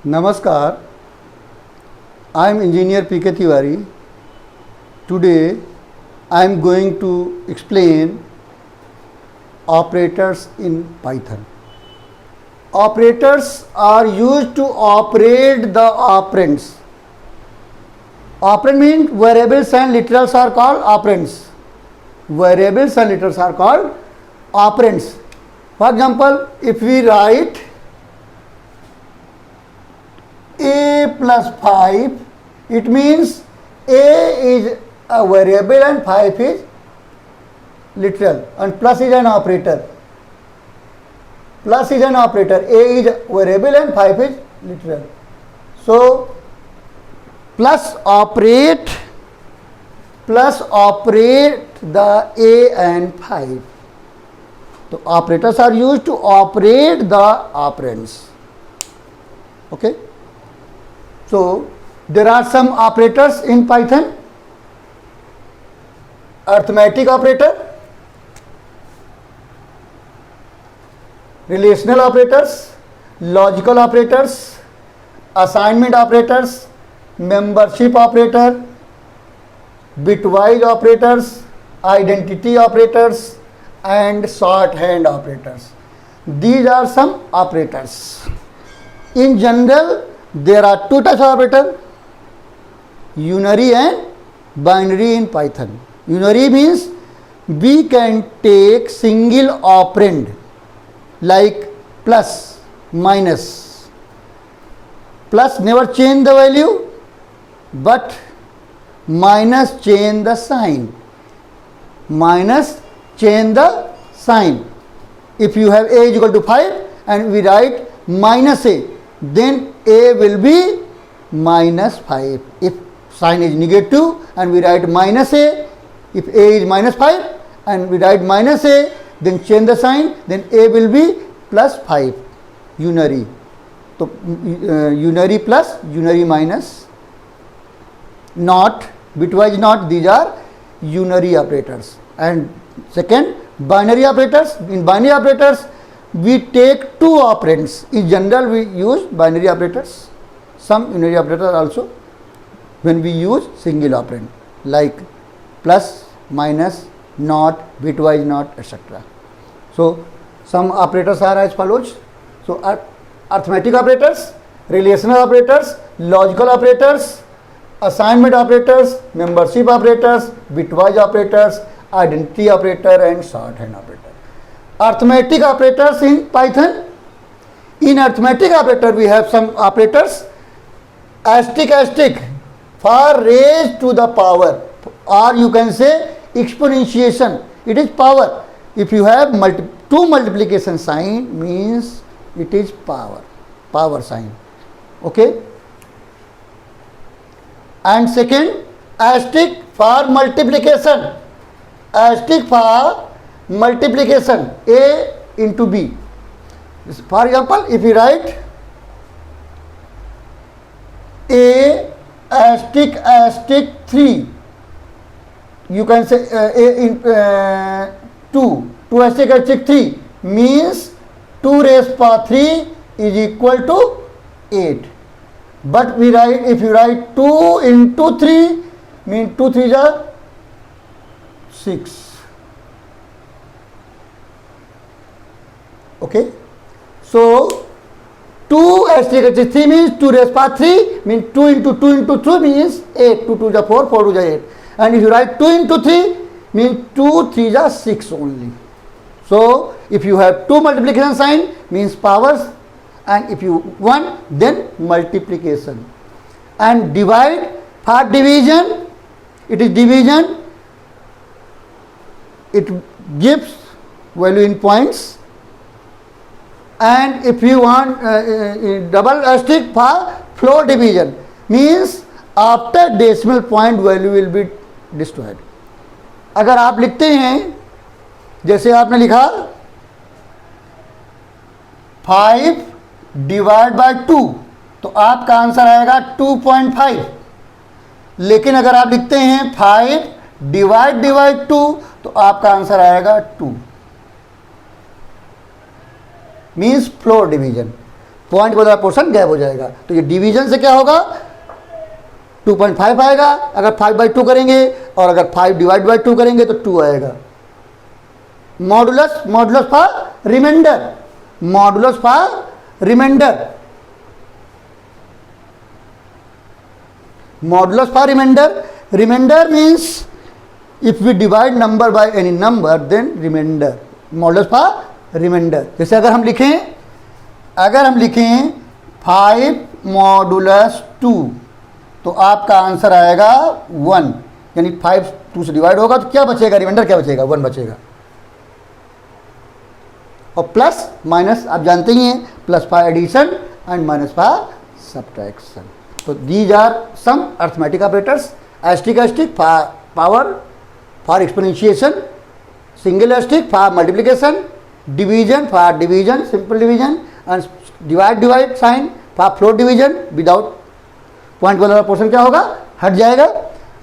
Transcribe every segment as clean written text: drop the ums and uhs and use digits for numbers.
Namaskar, I am Engineer P.K. Tiwari. Today I am going to explain operators in Python. Operators are used to operate the operands. Operand means variables and literals are called operands. Variables and literals are called operands. For example, if we write a plus 5, it means a is a variable and 5 is literal, and plus is an operator. Plus is an operator. A is variable and 5 is literal. So plus operate the a and 5. So operators are used to operate the operands. Okay. So there are some operators in Python. Arithmetic operator, relational operators, logical operators, assignment operators, membership operator, bitwise operators, identity operators, and shorthand operators. These are some operators. In general, there are two types of operator, unary and binary in Python. Unary means we can take single operand like plus, minus. Plus never change the value, but minus change the sign. Minus change the sign. If you have a is equal to 5 and we write minus a, then a will be minus 5. If sign is negative and we write minus a, if a is minus 5 and we write minus a, then change the sign, then a will be plus 5. Unary. So unary plus, unary minus, not, bitwise not, these are unary operators. And second, binary operators. In binary operators, we take two operands. In general, we use binary operators. Some unary operators also when we use single operand like plus, minus, not, bitwise not, etc. So some operators are as follows. So arithmetic operators, relational operators, logical operators, assignment operators, membership operators, bitwise operators, identity operator, and shorthand operator. Arithmetic operators in Python. In arithmetic operator we have some operators. Asterisk for raised to the power, or you can say exponentiation. It is power. If you have two multiplication sign, means it is power sign. Okay. And second, asterisk for multiplication. Asterisk for multiplication, a into b. For example, if we write a asterisk 3, you can say a in 2 asterisk 3 means 2 raised power 3 is equal to 8. But we write, if you write 2 into 3, means 2 3s are 6. Okay. So 2 asterisk 3 means 2 raised power 3 means 2 into 2 into 2 means 8. 2 2s are 4, 4 2s are 8. And if you write 2 into 3 means 2 3s are 6 only. So if you have two multiplication sign means powers, and if you one, then multiplication. And divide for division, it is division, it gives value in points. And if you want double asterisk for floor division, means after decimal point value will be destroyed. अगर आप लिखते हैं, जैसे आपने लिखा 5 divide by 2, तो आपका answer आएगा 2.5. लेकिन अगर आप लिखते हैं 5 डिवाइड 2, तो आपका आंसर आएगा 2. means floor division. पॉइंट के बदला पोर्शन गैप हो जाएगा। तो ये डिवीजन से क्या होगा, 2.5 आएगा अगर 5/2 करेंगे, और अगर 5 डिवाइड बाई 2 करेंगे तो 2 आएगा। Modulus, modulus for remainder, modulus for remainder, modulus for remainder, remainder means if we divide number by any number then remainder, modulus for remainder. जैसे अगर हम लिखें 5 मॉडुलस 2 तो आपका आंसर आएगा 1, यानी 5 2 से डिवाइड होगा तो क्या बचेगा, रिमाइंडर क्या बचेगा, 1 बचेगा। और प्लस माइनस आप जानते ही हैं, plus for addition and minus for subtraction. तो these are some arithmetic operators, asterisk asterisk for power, for exponentiation, single asterisk for multiplication, division for division, simple division, and divide sign for float division without point वाला portion क्या होगा, हट जाएगा,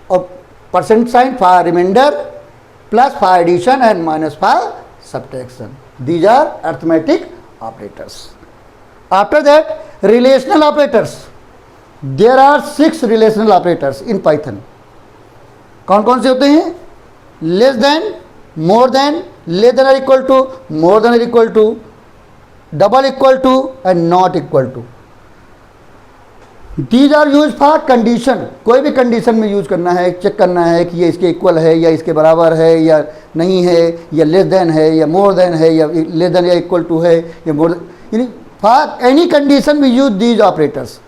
और percent sign for reminder, plus for addition and minus for subtraction. These are arithmetic operators. After that, relational operators. There are 6 relational operators in Python. कौन कौन से होते हैं, less than, more than, less than और equal to, more than और equal to, double equal to and not equal to. These are use for condition, कोई भी condition में यूज करना है, चेक करना है कि ये इसके इक्वल है या इसके बराबर है या नहीं है, या लेस देन है या मोर देन है, या लेस देन या इक्वल टू है या मोर, यानी for any condition we use these operators.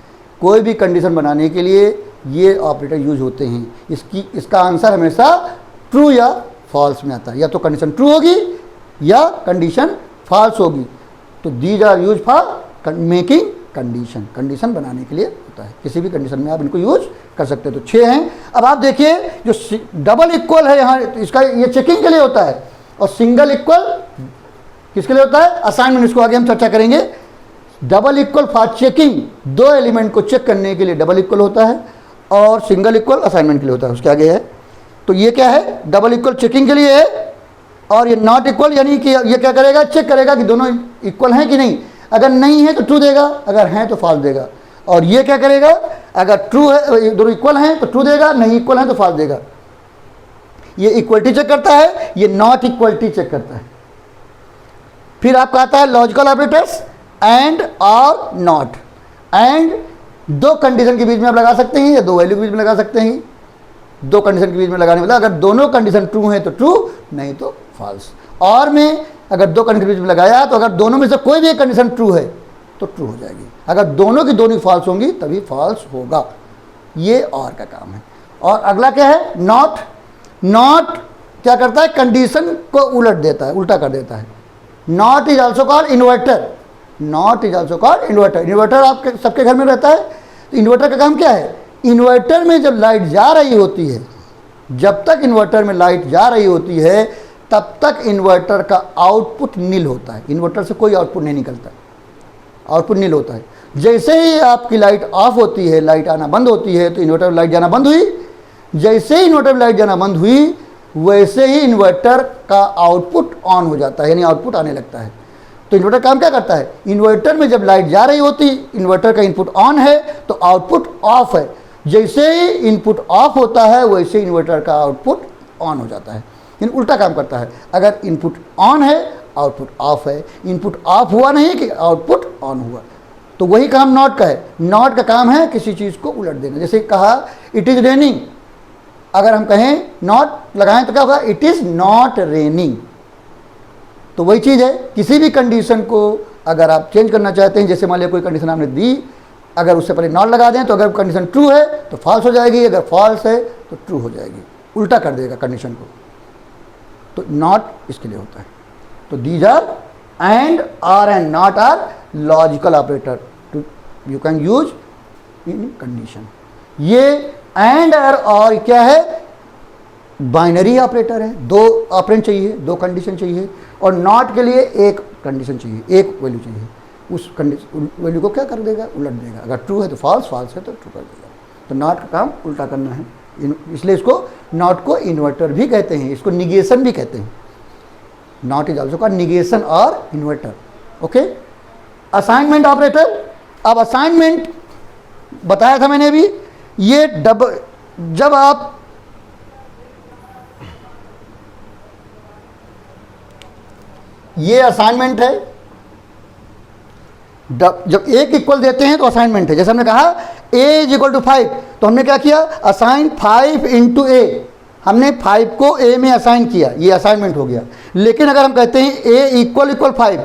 कोई भी कंडीशन बनाने के लिए ये ऑपरेटर यूज होते हैं। इसका आंसर हमेशा ट्रू या फॉल्स में आता है, या तो कंडीशन ट्रू होगी या कंडीशन फॉल्स होगी। तो these are use for making condition, condition बनाने के लिए होता है। किसी भी कंडीशन में आप इनको यूज कर सकते हैं। तो 6 हैं। अब आप देखिए जो डबल इक्वल है यहाँ, तो इसका ये चेकिंग के लिए होता है, और सिंगल इक्वल किसके लिए होता है, असाइनमेंट। इसको आगे हम चर्चा करेंगे। Double equal for checking, 2 element को चेक करने के लिए डबल इक्वल होता है, और सिंगल इक्वल असाइनमेंट के लिए होता है। उसके आगे है, तो ये क्या है, डबल इक्वल चेकिंग के लिए है, और ये नॉट इक्वल यानी कि ये क्या करेगा, चेक करेगा कि दोनों इक्वल हैं कि नहीं। अगर नहीं है तो ट्रू देगा, अगर हैं तो फॉल्स देगा। और ये क्या करेगा, अगर ट्रू है, दोनों इक्वल हैं तो ट्रू देगा, नहीं इक्वल हैं तो फॉल्स देगा। ये इक्वलिटी चेक करता है, ये नॉट इक्वलिटी चेक करता है। फिर आपका आता है लॉजिकल ऑपरेटर्स, एंड और नॉट। एंड 2 कंडीशन के बीच में आप लगा सकते हैं, या 2 वैल्यू के बीच में लगा सकते हैं। 2 कंडीशन के बीच में लगाने वाला, अगर दोनों कंडीशन ट्रू हैं तो ट्रू, नहीं तो फॉल्स। और में अगर 2 कंडीशन के बीच में लगाया तो अगर दोनों में से कोई भी एक कंडीशन ट्रू है तो ट्रू हो जाएगी, अगर दोनों की दोनों फॉल्स होंगी तभी फॉल्स होगा। ये और का काम है। और अगला क्या है, नॉट। नॉट क्या करता है, कंडीशन को उलट देता है, उल्टा कर देता है। Not is also called inverter, not is also called inverter. Inverter आपके सबके घर में रहता है। तो इन्वर्टर का काम क्या है, इन्वर्टर में जब लाइट जा रही होती है, जब तक इन्वर्टर में लाइट जा रही होती है तब तक इन्वर्टर का आउटपुट नील होता है। इन्वर्टर से कोई आउटपुट नहीं निकलता, आउटपुट नील होता है। जैसे ही आपकी लाइट ऑफ होती है, लाइट आना बंद होती है, तो इन्वर्टर में लाइट जाना बंद हुई। जैसे ही इन्वर्टर में लाइट जाना बंद हुई, वैसे ही इन्वर्टर का आउटपुट ऑन हो जाता है, यानी आउटपुट आने लगता है। तो इन्वर्टर काम क्या करता है, इन्वर्टर में जब लाइट जा रही होती, इन्वर्टर का इनपुट ऑन है तो आउटपुट ऑफ है। जैसे ही इनपुट ऑफ होता है वैसे इन्वर्टर का आउटपुट ऑन हो जाता है, इन उल्टा काम करता है। अगर इनपुट ऑन है आउटपुट ऑफ है, इनपुट ऑफ हुआ नहीं कि आउटपुट ऑन हुआ। तो वही काम नॉट का है। नॉट का काम है किसी चीज़ को उलट देना। जैसे कहा इट इज़ रेनिंग, अगर हम कहें नॉट लगाएं तो क्या होगा, इट इज़ नॉट रेनिंग। तो वही चीज़ है, किसी भी कंडीशन को अगर आप चेंज करना चाहते हैं, जैसे मान लिया कोई कंडीशन आपने दी, अगर उससे पहले नॉट लगा दें तो अगर कंडीशन ट्रू है तो फॉल्स हो जाएगी, अगर फॉल्स है तो ट्रू हो जाएगी, उल्टा कर देगा कंडीशन को। तो नॉट इसके लिए होता है। तो these are and or and not are logical operator to you can use in condition. ये एंड और क्या है, बाइनरी ऑपरेटर है। 2 ऑपरेंड चाहिए, 2 कंडीशन चाहिए, और नॉट के लिए 1 कंडीशन चाहिए, 1 वैल्यू चाहिए। उस कंडीशन वैल्यू को क्या कर देगा, उलट देगा। अगर ट्रू है तो फॉल्स, फॉल्स है तो ट्रू कर देगा। तो नॉट का काम उल्टा करना है, इसलिए इसको नॉट को इन्वर्टर भी कहते हैं, इसको निगेशन भी कहते हैं। Not is also called negation और इन्वर्टर। ओके। असाइनमेंट ऑपरेटर, अब असाइनमेंट बताया था मैंने अभी, ये जब आप ये असाइनमेंट है, जब ए के इक्वल देते हैं तो असाइनमेंट है। जैसे हमने कहा ए इज इक्वल टू 5, तो हमने क्या किया, असाइन 5 इंटू ए, हमने 5 को ए में असाइन किया, ये असाइनमेंट हो गया। लेकिन अगर हम कहते हैं ए इक्वल 5,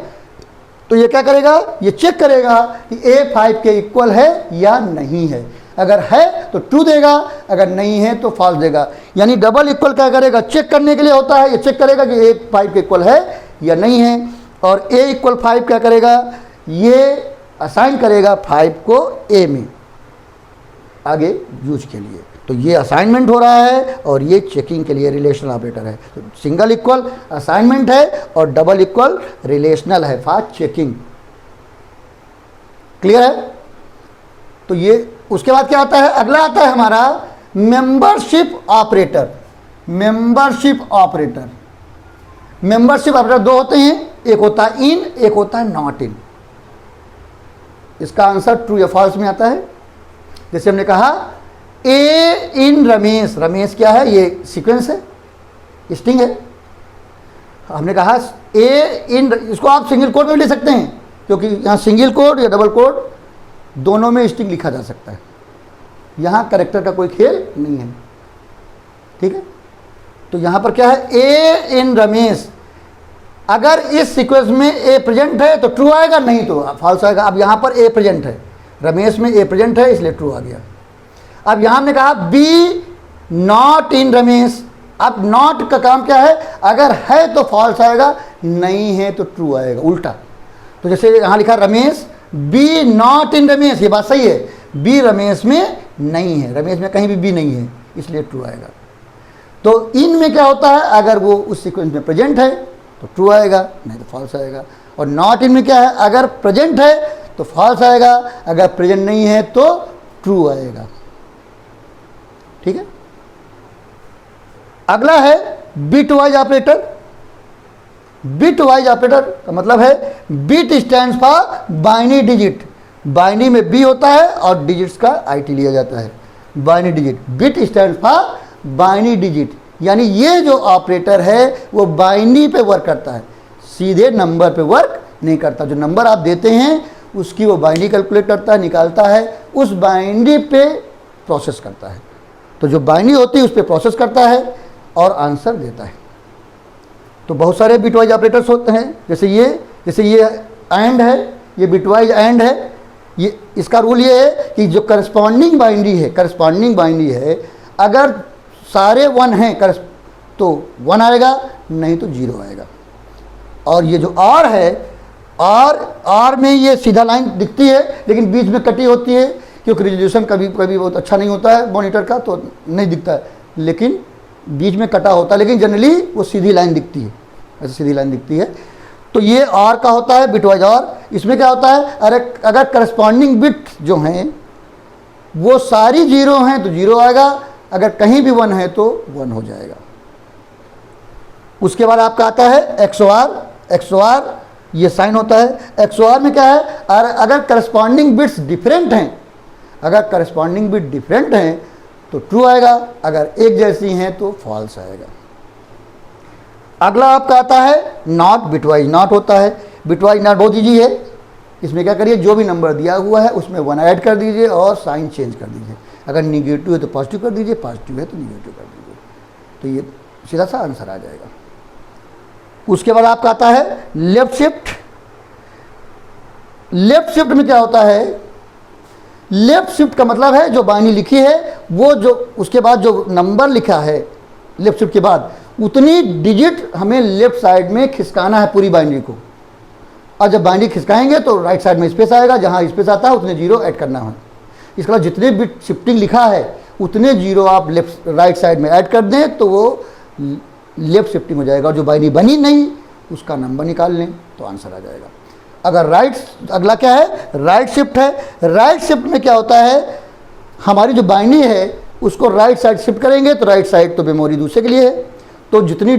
तो ये क्या करेगा, ये चेक करेगा कि ए 5 के इक्वल है या नहीं है। अगर है तो ट्रू देगा, अगर नहीं है तो फॉल्स देगा। यानी डबल इक्वल क्या करेगा, चेक करने के लिए होता है, ये चेक करेगा कि ए 5 के इक्वल है या नहीं है। और ए इक्वल 5 क्या करेगा, ये असाइन करेगा 5 को ए में आगे यूज के लिए। तो ये असाइनमेंट हो रहा है और ये चेकिंग के लिए रिलेशनल ऑपरेटर है। तो सिंगल इक्वल असाइनमेंट है और डबल इक्वल रिलेशनल है फॉर चेकिंग। क्लियर है? तो ये उसके बाद क्या आता है, अगला आता है हमारा membership operator. Membership operator, membership operator दो होते हैं, एक होता है इन, एक होता है नॉट इन। इसका आंसर ट्रू या फॉल्स में आता है। जैसे हमने कहा ए इन रमेश, रमेश क्या है, ये सीक्वेंस है, स्ट्रिंग है। हमने कहा ए इन, इसको आप सिंगल कोड में ले सकते हैं, क्योंकि यहाँ सिंगल कोड या डबल कोड दोनों में स्ट्रिंग लिखा जा सकता है। यहाँ कैरेक्टर का कोई खेल नहीं है, ठीक है। तो यहाँ पर क्या है, ए इन रमेश, अगर इस सीक्वेंस में ए प्रेजेंट है तो ट्रू आएगा, नहीं तो फॉल्स आएगा। अब यहाँ पर ए प्रेजेंट है, रमेश में ए प्रेजेंट है, इसलिए ट्रू आ गया। अब यहाँ हमने कहा बी नॉट इन रमेश, अब नॉट का काम क्या है, अगर है तो फॉल्स आएगा, नहीं है तो ट्रू आएगा, उल्टा। तो जैसे यहाँ लिखा Ramesh B not in Ramesh, ये बात सही है, बी रमेश में नहीं है, रमेश में कहीं भी बी नहीं है, इसलिए ट्रू आएगा। तो इन में क्या होता है, अगर वो उस सीक्वेंस में प्रेजेंट है तो ट्रू आएगा, नहीं तो फॉल्स आएगा। और नॉट इन में क्या है, अगर प्रेजेंट है तो फॉल्स आएगा, अगर प्रेजेंट नहीं है तो ट्रू आएगा, ठीक है। अगला है bit wise operator. Bit wise operator का मतलब है bit stands for binary digit, binary में बी होता है और डिजिट्स का आईटी लिया जाता है, binary digit. Bit stands for binary digit, यानी ये जो ऑपरेटर है वो बाइनरी पे वर्क करता है, सीधे नंबर पे वर्क नहीं करता। जो नंबर आप देते हैं उसकी वो बाइनरी कैलकुलेट करता है, निकालता है, उस बाइनरी पे प्रोसेस करता है। तो जो बाइनरी होती है उस पर प्रोसेस करता है और आंसर देता है। तो बहुत सारे बिटवाइज ऑपरेटर्स होते हैं, जैसे ये एंड है, ये बिटवाइज एंड है। ये इसका रूल ये है कि जो करस्पॉन्डिंग बाइनरी है, अगर सारे 1 हैं तो 1 आएगा, नहीं तो 0 आएगा। और ये जो आर है, आर में ये सीधा लाइन दिखती है लेकिन बीच में कटी होती है, क्योंकि रेजोल्यूशन कभी कभी बहुत अच्छा नहीं होता है मॉनिटर का, तो नहीं दिखता है, लेकिन बीच में कटा होता है, लेकिन जनरली वो सीधी लाइन दिखती है, ऐसे सीधी लाइन दिखती है। तो ये आर का होता है बिटवाइज आर। इसमें क्या होता है, अगर करस्पॉन्डिंग बिट जो हैं वो सारी 0 हैं तो 0 आएगा, अगर कहीं भी 1 है तो 1 हो जाएगा। उसके बाद आपका आता है एक्सओआर। एक्सओआर ये साइन होता है। एक्सओआर में क्या है, अगर करस्पॉन्डिंग बिट्स डिफरेंट हैं, अगर करस्पॉन्डिंग बिट डिफरेंट हैं तो ट्रू आएगा, अगर एक जैसी हैं तो फॉल्स आएगा। अगला आपका आता है नॉट। बिटवाइज नॉट होता है। बिटवाइज नॉट बहुत ईजी है। इसमें क्या करिए, जो भी नंबर दिया हुआ है उसमें 1 ऐड कर दीजिए और साइन चेंज कर दीजिए। अगर निगेटिव है तो पॉजिटिव कर दीजिए, पॉजिटिव है तो निगेटिव कर दीजिए, तो ये सीधा सा आंसर आ जाएगा। उसके बाद आपका आता है लेफ्ट शिफ्ट। लेफ्ट शिफ्ट में क्या होता है, लेफ्ट शिफ्ट का मतलब है जो बाइनरी लिखी है वो जो उसके बाद जो नंबर लिखा है लेफ्ट शिफ्ट के बाद, उतनी डिजिट हमें लेफ्ट साइड में खिसकाना है पूरी बाइनरी को। और जब बाइनरी खिसकाएंगे तो राइट साइड में स्पेस आएगा, जहाँ स्पेस आता है उतने 0 ऐड करना है। इसके बाद जितने बिट शिफ्टिंग लिखा है उतने 0 आप लेफ्ट राइट साइड में ऐड कर दें तो वो लेफ्ट शिफ्टिंग हो जाएगा। और जो बाइनरी बनी नहीं उसका नंबर निकाल लें तो आंसर आ जाएगा। अगर अगला क्या है, राइट शिफ्ट है। राइट शिफ्ट में क्या होता है, हमारी जो बाइनरी है उसको राइट साइड शिफ्ट करेंगे तो राइट साइड तो मेमोरी दूसरे के लिए है, तो जितनी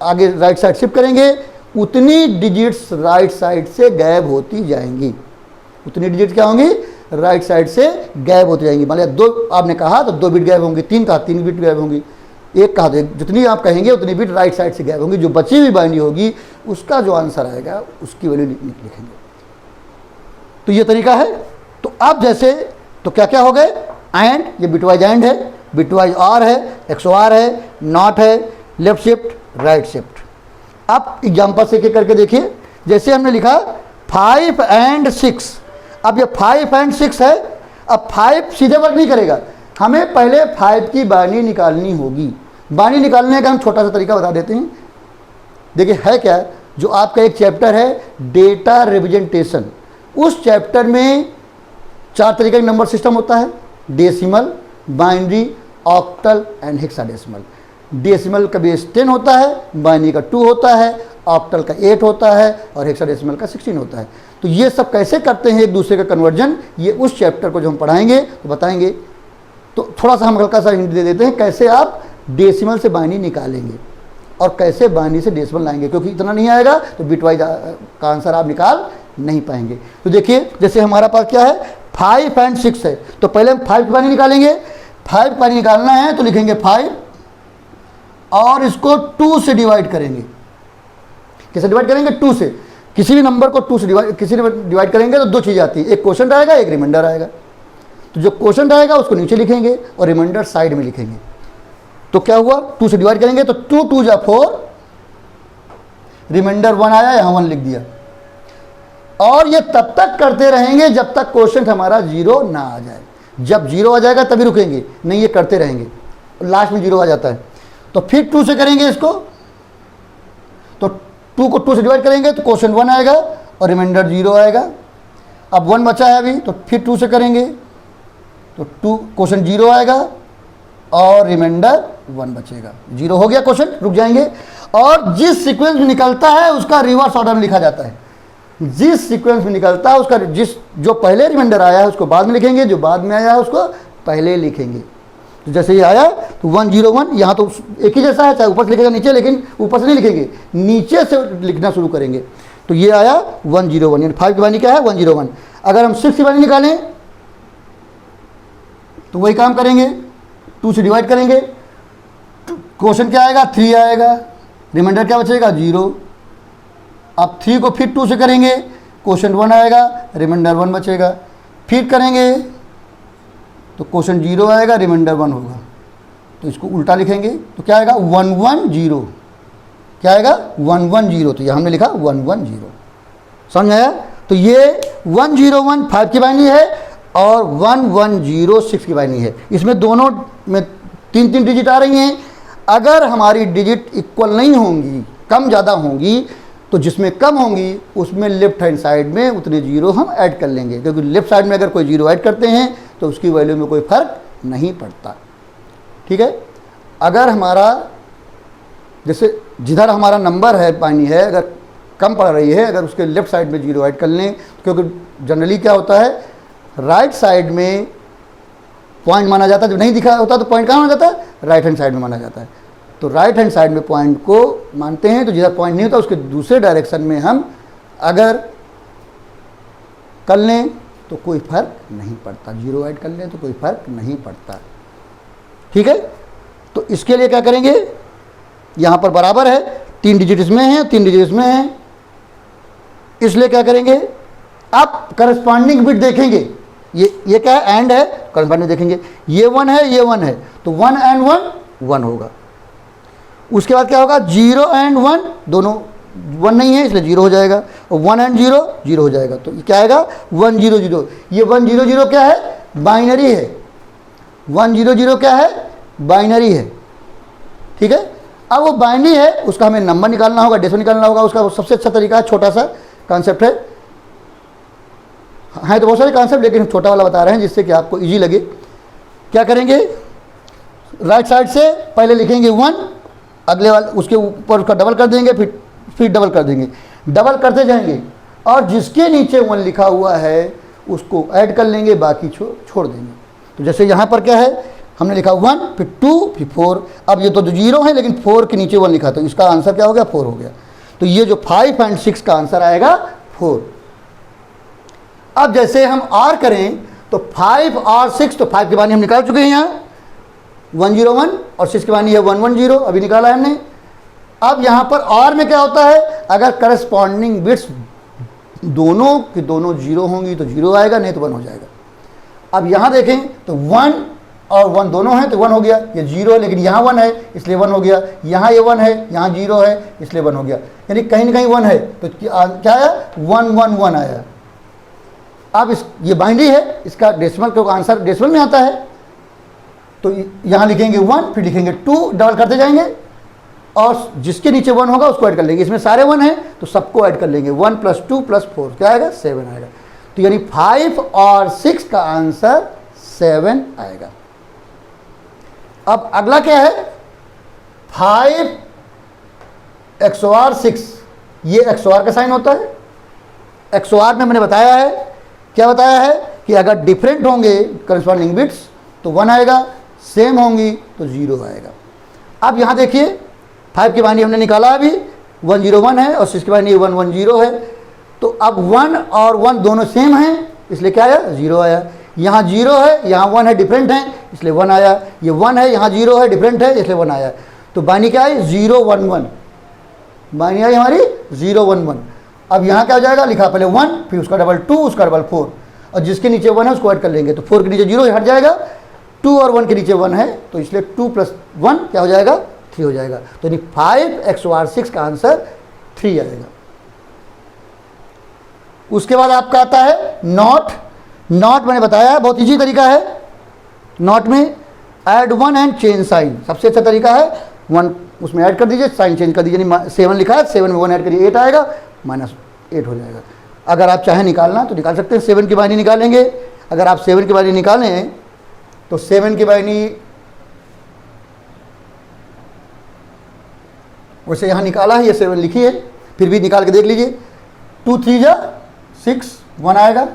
आगे राइट साइड शिफ्ट करेंगे उतनी डिजिट्स राइट साइड से गायब होती जाएंगी। उतनी डिजिट क्या होंगी, राइट साइड से गैप होती जाएंगी। मान लिया 2 आपने कहा तो 2 बिट गैप होंगी, 3 कहा 3 बिट गैप होंगी, 1 कहा तो जितनी आप कहेंगे उतनी बिट राइट साइड से गैप होंगी। जो बची हुई बाइनरी होगी उसका जो आंसर आएगा उसकी वैल्यू लिखेंगे। तो ये तरीका है। तो अब जैसे तो क्या क्या हो गए, एंड, ये बिटवाइज एंड है, बिटवाइज और है, XOR है, नॉट है, लेफ्ट शिफ्ट, राइट शिफ्ट। अब एग्जाम्पल से करके देखिए, जैसे हमने लिखा 5 and 6। अब ये 5 and 6 है। अब 5 सीधे वर्क नहीं करेगा, हमें पहले 5 की बाइनरी निकालनी होगी। बाइनरी निकालने का हम छोटा सा तरीका बता देते हैं। देखिए है क्या, जो आपका एक चैप्टर है डेटा रिप्रेजेंटेशन, उस चैप्टर में 4 तरीके का नंबर सिस्टम होता है, decimal, binary, octal and hexadecimal. Decimal का बेस 10 होता है, बाइनरी का 2 होता है, ऑक्टल का 8 होता है और हेक्साडेसिमल का 16 होता है। तो ये सब कैसे करते हैं एक दूसरे का कन्वर्जन, ये उस चैप्टर को जो हम पढ़ाएंगे तो बताएंगे। तो थोड़ा सा हम हल्का सा हिंट दे देते हैं कैसे आप डेसिमल से बाइनरी निकालेंगे और कैसे बाइनरी से डेसिमल लाएंगे, क्योंकि इतना नहीं आएगा तो बिटवाइज का आंसर आप निकाल नहीं पाएंगे। तो देखिए जैसे हमारा पास क्या है 5 and 6 है, तो पहले हम 5 की बाइनरी निकालेंगे। 5 की बाइनरी निकालना है तो लिखेंगे 5 और इसको 2 से डिवाइड करेंगे। कैसे डिवाइड करेंगे, 2 से। किसी भी नंबर को 2 से डिवाइड करेंगे तो 2 चीज़ें आती हैं, एक क्वोशंट आएगा, एक रिमाइंडर आएगा। तो जो क्वोशंट आएगा उसको नीचे लिखेंगे और रिमाइंडर साइड में लिखेंगे। तो क्या हुआ, 2 से डिवाइड करेंगे तो 2 2 जा 4, रिमाइंडर 1 आया, यहाँ 1 लिख दिया। और ये तब तक करते रहेंगे जब तक क्वोशंट हमारा 0 ना आ जाए। जब 0 आ जाएगा तभी रुकेंगे, नहीं ये करते रहेंगे, लास्ट में 0 आ जाता है। तो फिर 2 से करेंगे इसको, तो 2 को 2 से डिवाइड करेंगे तो क्वोशंट 1 आएगा और रिमाइंडर 0 आएगा। अब 1 बचा है अभी, तो फिर 2 से करेंगे तो 2 क्वोशंट 0 आएगा और रिमाइंडर 1 बचेगा। 0 हो गया क्वोशंट, रुक जाएंगे। और जिस सीक्वेंस में निकलता है उसका रिवर्स ऑर्डर में लिखा जाता है। जिस सीक्वेंस में निकलता है उसका जो पहले रिमाइंडर आया है उसको बाद में लिखेंगे, जो बाद में आया है उसको पहले लिखेंगे। तो जैसे ये आया तो 1 0 1, यहाँ तो एक ही जैसा है, चाहे ऊपर से लिखेगा नीचे, लेकिन ऊपर से नहीं लिखेंगे, नीचे से लिखना शुरू करेंगे। तो ये आया 1 0 1, यानी 5 की बाइनरी क्या है 1 0 1। अगर हम 6 की बाइनरी निकालें तो वही काम करेंगे, 2 से डिवाइड करेंगे, क्वोशंट क्या आएगा 3 आएगा, रिमाइंडर क्या बचेगा 0। अब 3 को फिर 2 से करेंगे, क्वोशंट 1 आएगा, रिमाइंडर 1 बचेगा। फिर करेंगे तो क्वोशंट 0 आएगा, रिमाइंडर 1 होगा। तो इसको उल्टा लिखेंगे तो क्या आएगा 1 1 0, क्या आएगा 1 1 0। तो यहाँ हमने लिखा 1 1 0, समझ आया। तो ये 1 0 1 5 की बाइनरी है और 1 1 0 6 की बाइनरी है। इसमें दोनों में 3 डिजिट आ रही हैं। अगर हमारी डिजिट इक्वल नहीं होंगी, कम ज़्यादा होंगी, तो जिसमें कम होंगी उसमें लेफ्ट हैंड साइड में उतने 0 हम ऐड कर लेंगे, क्योंकि लेफ्ट साइड में अगर कोई 0 ऐड करते हैं तो उसकी वैल्यू में कोई फ़र्क नहीं पड़ता। ठीक है। अगर हमारा जैसे जिधर हमारा नंबर है बाइनरी है, अगर कम पड़ रही है, अगर उसके लेफ्ट साइड में 0 ऐड कर लें, क्योंकि जनरली क्या होता है राइट साइड में पॉइंट माना जाता है, जब नहीं दिखा होता तो पॉइंट कहाँ माना जाता है, राइट हैंड साइड में माना जाता है। तो राइट हैंड साइड में पॉइंट को मानते हैं। तो जिधर पॉइंट नहीं होता उसके दूसरे डायरेक्शन में हम अगर कर लें तो कोई फ़र्क नहीं पड़ता, 0 ऐड कर लें तो कोई फ़र्क नहीं पड़ता। ठीक है। तो इसके लिए क्या करेंगे, यहाँ पर बराबर है, 3 डिजिट इसमें है, 3 डिजिट इसमें है, इसलिए क्या करेंगे, आप करस्पॉन्डिंग बिट देखेंगे। ये क्या है, एंड है, करस्पॉन्डिंग देखेंगे, ये 1 है, ये 1 है, तो 1 and 1 1 होगा। उसके बाद क्या होगा 0 and 1 दोनों 1 नहीं है इसलिए 0 हो जाएगा, और 1 and 0 0 हो जाएगा। तो क्या आएगा 1 0 0। ये 1 0 0 क्या है, बाइनरी है। 1 0 0 क्या है, बाइनरी है। ठीक है। अब वो बाइनरी है, उसका हमें नंबर निकालना होगा, डेसिमल निकालना होगा। उसका सबसे अच्छा तरीका है, छोटा सा कॉन्सेप्ट है तो बहुत सारे कॉन्सेप्ट, लेकिन हम छोटा वाला बता रहे हैं जिससे कि आपको इजी लगे। क्या करेंगे, राइट साइड से पहले लिखेंगे 1, अगले वाले उसके ऊपर उसका डबल कर देंगे, फिर डबल कर देंगे, डबल करते जाएंगे, और जिसके नीचे 1 लिखा हुआ है उसको ऐड कर लेंगे, बाकी छोड़ देंगे। तो जैसे यहाँ पर क्या है, हमने लिखा 1, फिर 2, फिर 4। अब ये तो 0 है लेकिन 4 के नीचे 1 लिखा, तो इसका आंसर क्या हो गया 4 हो गया। तो ये जो 5 and 6 का आंसर आएगा 4। अब जैसे हम और करें तो 5 और 6, तो 5 की बानी हम निकाल चुके हैं यहाँ 101 और 6 की बानी है 110, अभी निकाला है हमने। अब यहाँ पर और में क्या होता है, अगर करस्पॉन्डिंग बिट्स दोनों की दोनों 0 होंगी तो 0 आएगा, नहीं तो 1 हो जाएगा। अब यहाँ देखें तो 1 और 1 दोनों हैं तो 1 हो गया, ये 0 है लेकिन यहाँ 1 है इसलिए 1 हो गया, यहाँ ये 1 है यहाँ 0 है इसलिए 1 हो गया, यानी कहीं ना कहीं 1 है तो क्या आया 1 1 1 आया। अब ये बाइनरी है, इसका डेसिमल क्योंकि आंसर डेसिमल में आता है, तो यहाँ लिखेंगे 1 फिर लिखेंगे 2, डबल करते जाएंगे और जिसके नीचे 1 होगा उसको ऐड कर लेंगे। इसमें सारे 1 हैं तो सबको ऐड कर लेंगे, 1 + 2 + 4 क्या आएगा 7 आएगा। तो यानी 5 और 6 का आंसर 7 आएगा। अब अगला क्या है 5 XOR 6, ये XOR का साइन होता है। XOR में मैंने बताया है, क्या बताया है कि अगर डिफरेंट होंगे करस्पॉन्डिंग बिट्स तो 1 आएगा, सेम होंगी तो 0 आएगा। अब यहाँ देखिए 5 की बानी हमने निकाला अभी 101 है और 6 की बानी 110 है, तो अब 1 और 1 दोनों सेम हैं इसलिए क्या आया 0 आया। यहाँ 0 है यहाँ 1 है, डिफरेंट है इसलिए 1 आया, ये 1 है यहाँ 0 है, डिफरेंट है इसलिए 1 आया। तो बानी क्या आई 0 1 1, बानी आई हमारी 0 1 1। अब यहाँ क्या हो जाएगा, लिखा पहले 1 फिर उसका डबल 2 उसका डबल 4 और जिसके नीचे 1 है उसको ऐड कर लेंगे, तो 4 के नीचे 0 हट जाएगा, 2 और 1 के नीचे 1 है तो इसलिए 2 + 1 क्या हो जाएगा 3 हो जाएगा। तो यानी 5 XOR 6 का आंसर 3 आएगा। उसके बाद आपका आता है नॉट। नॉट मैंने बताया है बहुत इजी तरीका है। नॉट में ऐड 1 एंड चेंज साइन, सबसे अच्छा तरीका है 1 उसमें ऐड कर दीजिए, साइन चेंज कर दीजिए। 7 लिखा है 7 में 1 ऐड करिए 8 आएगा, -8 हो जाएगा। अगर आप चाहें निकालना तो निकाल सकते हैं, 7 की बानी निकालेंगे। अगर आप 7 की बानी निकालें तो 7 की बानी वैसे यहाँ निकाला है, ये 7 लिखी है, फिर भी निकाल के देख लीजिए। 2 3 जा 6 1 आएगा,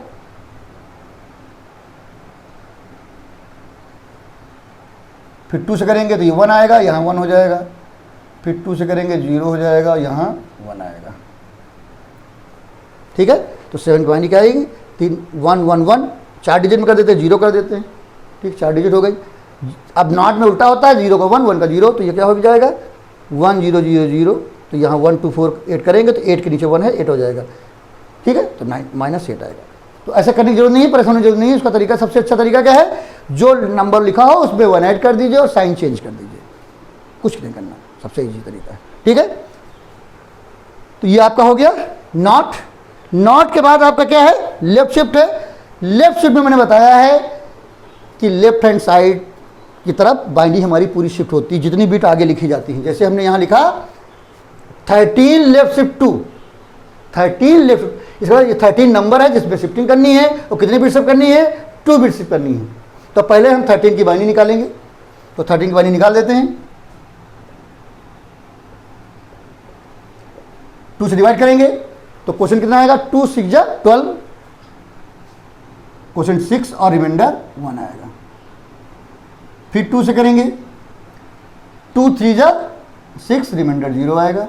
फिर 2 से करेंगे तो ये 1 आएगा, यहाँ 1 हो जाएगा, फिर 2 से करेंगे 0 हो जाएगा, यहाँ 1 आएगा। ठीक है, तो 7 की बानी क्या आएगी 3 1 1 1, 4 डिजिट में कर देते हैं, 0 कर देते हैं। ठीक, 4 डिजिट हो गई। अब नॉट में उल्टा होता है, 0 का 1 1 का 0, तो ये क्या हो जाएगा 1 0 0 0, तो यहाँ 1 2 4 8 करेंगे तो 8 के नीचे 1 है 8 हो जाएगा। ठीक है, तो -8 आएगा। तो ऐसा करने की जरूरत नहीं है, परेशान होने की जरूरत नहीं है। उसका तरीका सबसे अच्छा तरीका क्या है, जो नंबर लिखा हो उसमें 1 ऐड कर दीजिए और साइन चेंज कर दीजिए, कुछ नहीं करना, सबसे इजी तरीका है। ठीक है, तो ये आपका हो गया नॉट। नॉट के बाद आपका क्या है लेफ्ट शिफ्ट है। लेफ्ट शिफ्ट में मैंने बताया है कि लेफ्ट हैंड साइड की तरफ बाइंडिंग हमारी पूरी शिफ्ट होती है, जितनी बिट आगे लिखी जाती है। जैसे हमने यहाँ लिखा 13 लेफ्ट शिफ्ट 2, 13 लेफ्ट, इसके बाद ये 13 नंबर है जिसमें शिफ्टिंग करनी है, और कितनी बिट शिफ्ट करनी है 2 बिट शिफ्ट करनी है। तो पहले हम 13 की बाइंडिंग निकालेंगे, तो 13 की बाइंडिंग निकाल देते हैं। 2 से डिवाइड करेंगे तो क्वेश्चन कितना आएगा 2 6 जा 12, क्वेश्चन 6 और रिमाइंडर 1 आएगा। फिर 2 से करेंगे 2 3 जा 6, रिमाइंडर 0 आएगा।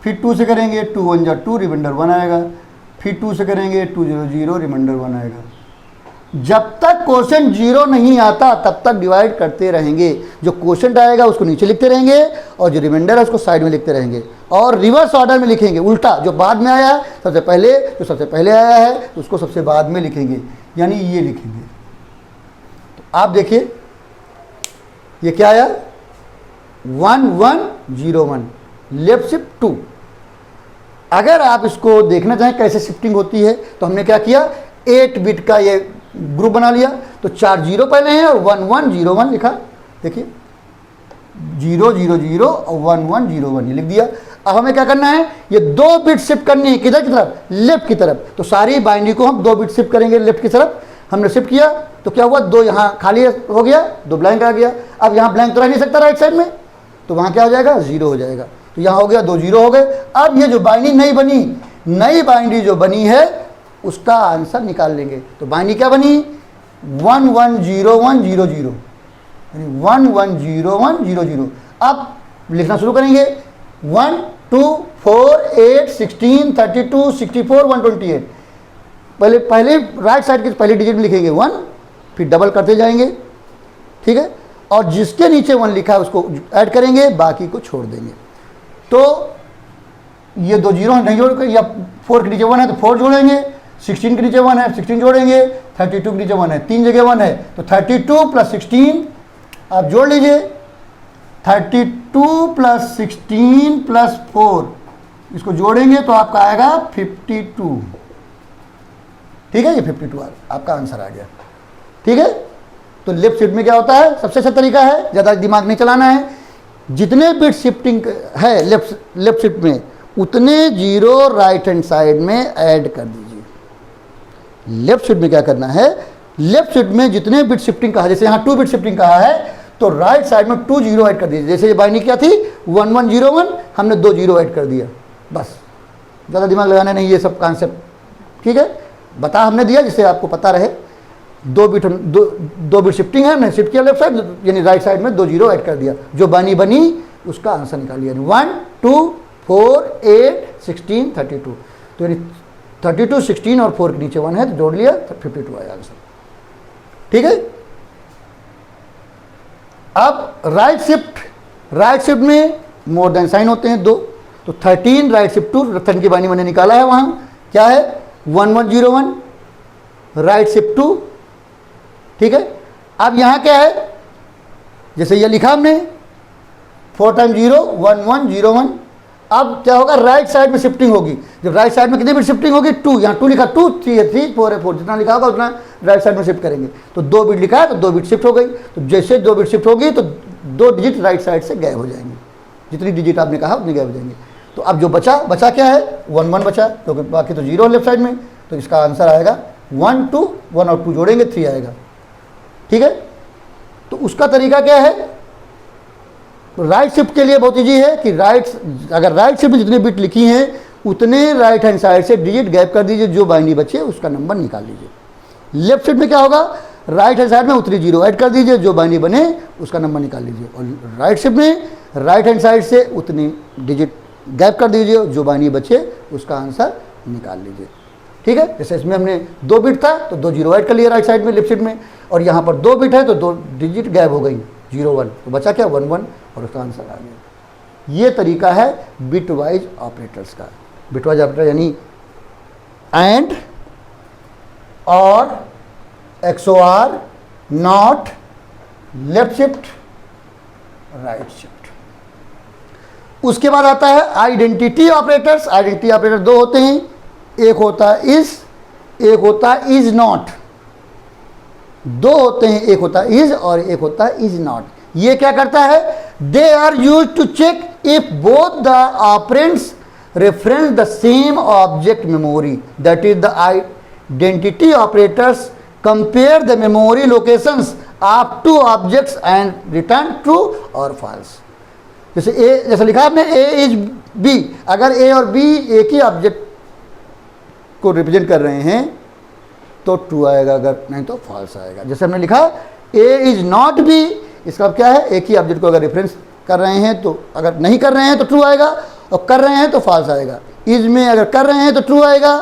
फिर 2 से करेंगे 2 1 जा 2, रिमाइंडर 1 आएगा। फिर 2 से करेंगे 2 0 0, रिमाइंडर 1 आएगा। जब तक क्वेश्चन 0 नहीं आता तब तक डिवाइड करते रहेंगे। जो क्वेश्चन आएगा उसको नीचे लिखते रहेंगे और जो रिमाइंडर है उसको साइड में लिखते रहेंगे, और रिवर्स ऑर्डर में लिखेंगे, उल्टा जो बाद में आया है सबसे पहले, जो सबसे पहले आया है उसको सबसे बाद में लिखेंगे, यानी ये लिखेंगे। तो आप देखिए ये क्या आया 1 1 0 1, लेफ्ट शिफ्ट 2। अगर आप इसको देखना चाहें कैसे शिफ्टिंग होती है तो हमने क्या किया 8 बिट का ये ग्रुप बना लिया। तो 4 0 पहले हैं और 1 1 0 1 लिखा, देखिए 0 0 0 और 1 1 0 1 ये लिख दिया। अब हमें क्या करना है, ये 2 बिट शिफ्ट करनी है, किधर की तरफ लेफ्ट की तरफ। तो सारी बाइंडिंग को हम 2 बिट शिफ्ट करेंगे लेफ्ट की तरफ। हमने शिफ्ट किया तो क्या हुआ 2 यहाँ खाली हो गया, 2 ब्लैंक आ गया। अब यहाँ ब्लैंक तो रह नहीं सकता राइट साइड में, तो वहाँ क्या हो जाएगा 0 हो जाएगा। तो यहाँ हो गया 2 0 हो गए। अब ये जो बाइंडिंग नहीं बनी, नई बाइंडिंग जो बनी है उसका आंसर निकाल लेंगे। तो बाइंडिंग क्या बनी 1 1 0 1 0 0, 1 1 0 1 0 0। अब लिखना शुरू करेंगे 1 2 4 8 16 32 64 128। पहले पहले राइट साइड के पहले डिजिट में लिखेंगे 1, फिर डबल करते जाएंगे, ठीक है, और जिसके नीचे 1 लिखा है उसको ऐड करेंगे, बाकी को छोड़ देंगे। तो ये 2 जीरो नहीं जोड़, या 4 के नीचे 1 है तो 4 जोड़ेंगे, 16 के नीचे 1 है 16 जोड़ेंगे, 32 के नीचे 1 है, 3 जगह 1 है तो 32 प्लस 16 आप जोड़ लीजिए, 32 प्लस 16 प्लस 4, इसको जोड़ेंगे तो आपका आएगा 52, ठीक है, ये 52 आपका आंसर आ गया, ठीक है। तो लेफ्ट शिफ्ट में क्या होता है, सबसे अच्छा तरीका है, ज़्यादा दिमाग नहीं चलाना है, जितने बिट शिफ्टिंग है लेफ्ट शिफ्ट में उतने जीरो राइट हैंड साइड में ऐड कर दीजिए। लेफ्ट शिफ्ट में क्या करना है, लेफ्ट शिफ्ट में जितने बिट शिफ्टिंग कहा, जैसे यहाँ 2 बिट शिफ्टिंग कहा है तो राइट साइड में 2 जीरो ऐड कर दीजिए। जैसे ये बाइनरी क्या थी 1101, हमने 2 जीरो ऐड कर दिया, बस, ज़्यादा दिमाग लगाना नहीं, ये सब कॉन्सेप्ट, ठीक है, बता हमने दिया जिससे आपको पता रहे। 2 बिट शिफ्टिंग है, हमने शिफ्ट किया लेफ्ट साइड, यानी राइट साइड में 2 जीरो ऐड कर दिया, जो बाइनरी बनी उसका आंसर निकाल लिया, 1 2 4 8 16 32, तो यानी 32 16 और 4 के नीचे 1 है तो जोड़ लिया, 52 आया आंसर, ठीक है। अब राइट शिफ्ट में मोर देन साइन होते हैं 2, तो 13 राइट शिफ्ट टू, रतन की बानी मैंने निकाला है, वहां क्या है 1101 राइट शिफ्ट टू, ठीक है। अब यहां क्या है, जैसे ये लिखा हमने 4 टाइम 0 1101, अब क्या होगा, राइट साइड में शिफ्टिंग होगी। जब राइट साइड में कितनी बिट शिफ्टिंग होगी 2, यहाँ 2 लिखा, 2 3 है 3 4 है 4, जितना लिखा होगा उतना राइट साइड में शिफ्ट करेंगे। तो 2 बिट लिखा है तो 2 बिट शिफ्ट हो गई, तो जैसे 2 बिट शिफ्ट होगी तो 2 डिजिट राइट साइड से गायब हो जाएंगे, जितनी डिजिट आपने कहा उतनी गायब हो जाएंगे। तो अब जो बचा क्या है 1 1 बचा, क्योंकि बाकी तो 0 लेफ्ट साइड में, तो इसका आंसर आएगा 1 2, 1 और 2 जोड़ेंगे 3 आएगा, ठीक है। तो उसका तरीका क्या है, राइट शिफ्ट के लिए बहुत ईजी है कि अगर राइट शिफ्ट में जितनी बिट लिखी हैं उतने राइट हैंड साइड से डिजिट गैप कर दीजिए, जो बाइनरी बचे उसका नंबर निकाल लीजिए। लेफ्ट शिफ्ट में क्या होगा, राइट हैंड साइड में उतनी जीरो ऐड कर दीजिए, जो बाइनरी बने उसका नंबर निकाल लीजिए, और राइट शिफ्ट में राइट हैंड साइड से उतनी डिजिट गैप कर दीजिए, जो बाइनरी बचे उसका आंसर निकाल लीजिए, ठीक है। जैसे इसमें हमने 2 बिट था तो 2 जीरो ऐड कर लिया राइट साइड में लेफ्ट शिफ्ट में, और यहाँ पर 2 बिट है तो 2 डिजिट गैप हो गई 0 1, तो बचा क्या 1 1 और उसका आंसर आ गया। ये तरीका है बिट वाइज ऑपरेटर्स का। बिट वाइज ऑपरेटर यानी एंड, और, XOR, not, left shift, right shift. उसके बाद आता है आइडेंटिटी ऑपरेटर्स। आइडेंटिटी ऑपरेटर 2 होते हैं, एक होता है इज, एक होता है इज नॉट। 2 होते हैं, एक होता है इज और एक होता है इज नॉट। ये क्या करता है, they are use to check if both the operands reference the same object memory, that is the identity operators compare the memory locations of 2 objects and return true और false. जैसे A, जैसे लिखा आपने ए is B, अगर ए और B एक ही object को represent कर रहे हैं तो ट्रू आएगा, अगर नहीं तो फॉल्स आएगा। जैसे हमने लिखा ए इज नॉट बी, इसका क्या है, एक ही ऑब्जेक्ट को अगर रेफरेंस कर रहे हैं तो, अगर नहीं कर रहे हैं तो ट्रू आएगा, और कर रहे हैं तो फॉल्स आएगा। इज में अगर कर रहे हैं तो ट्रू आएगा,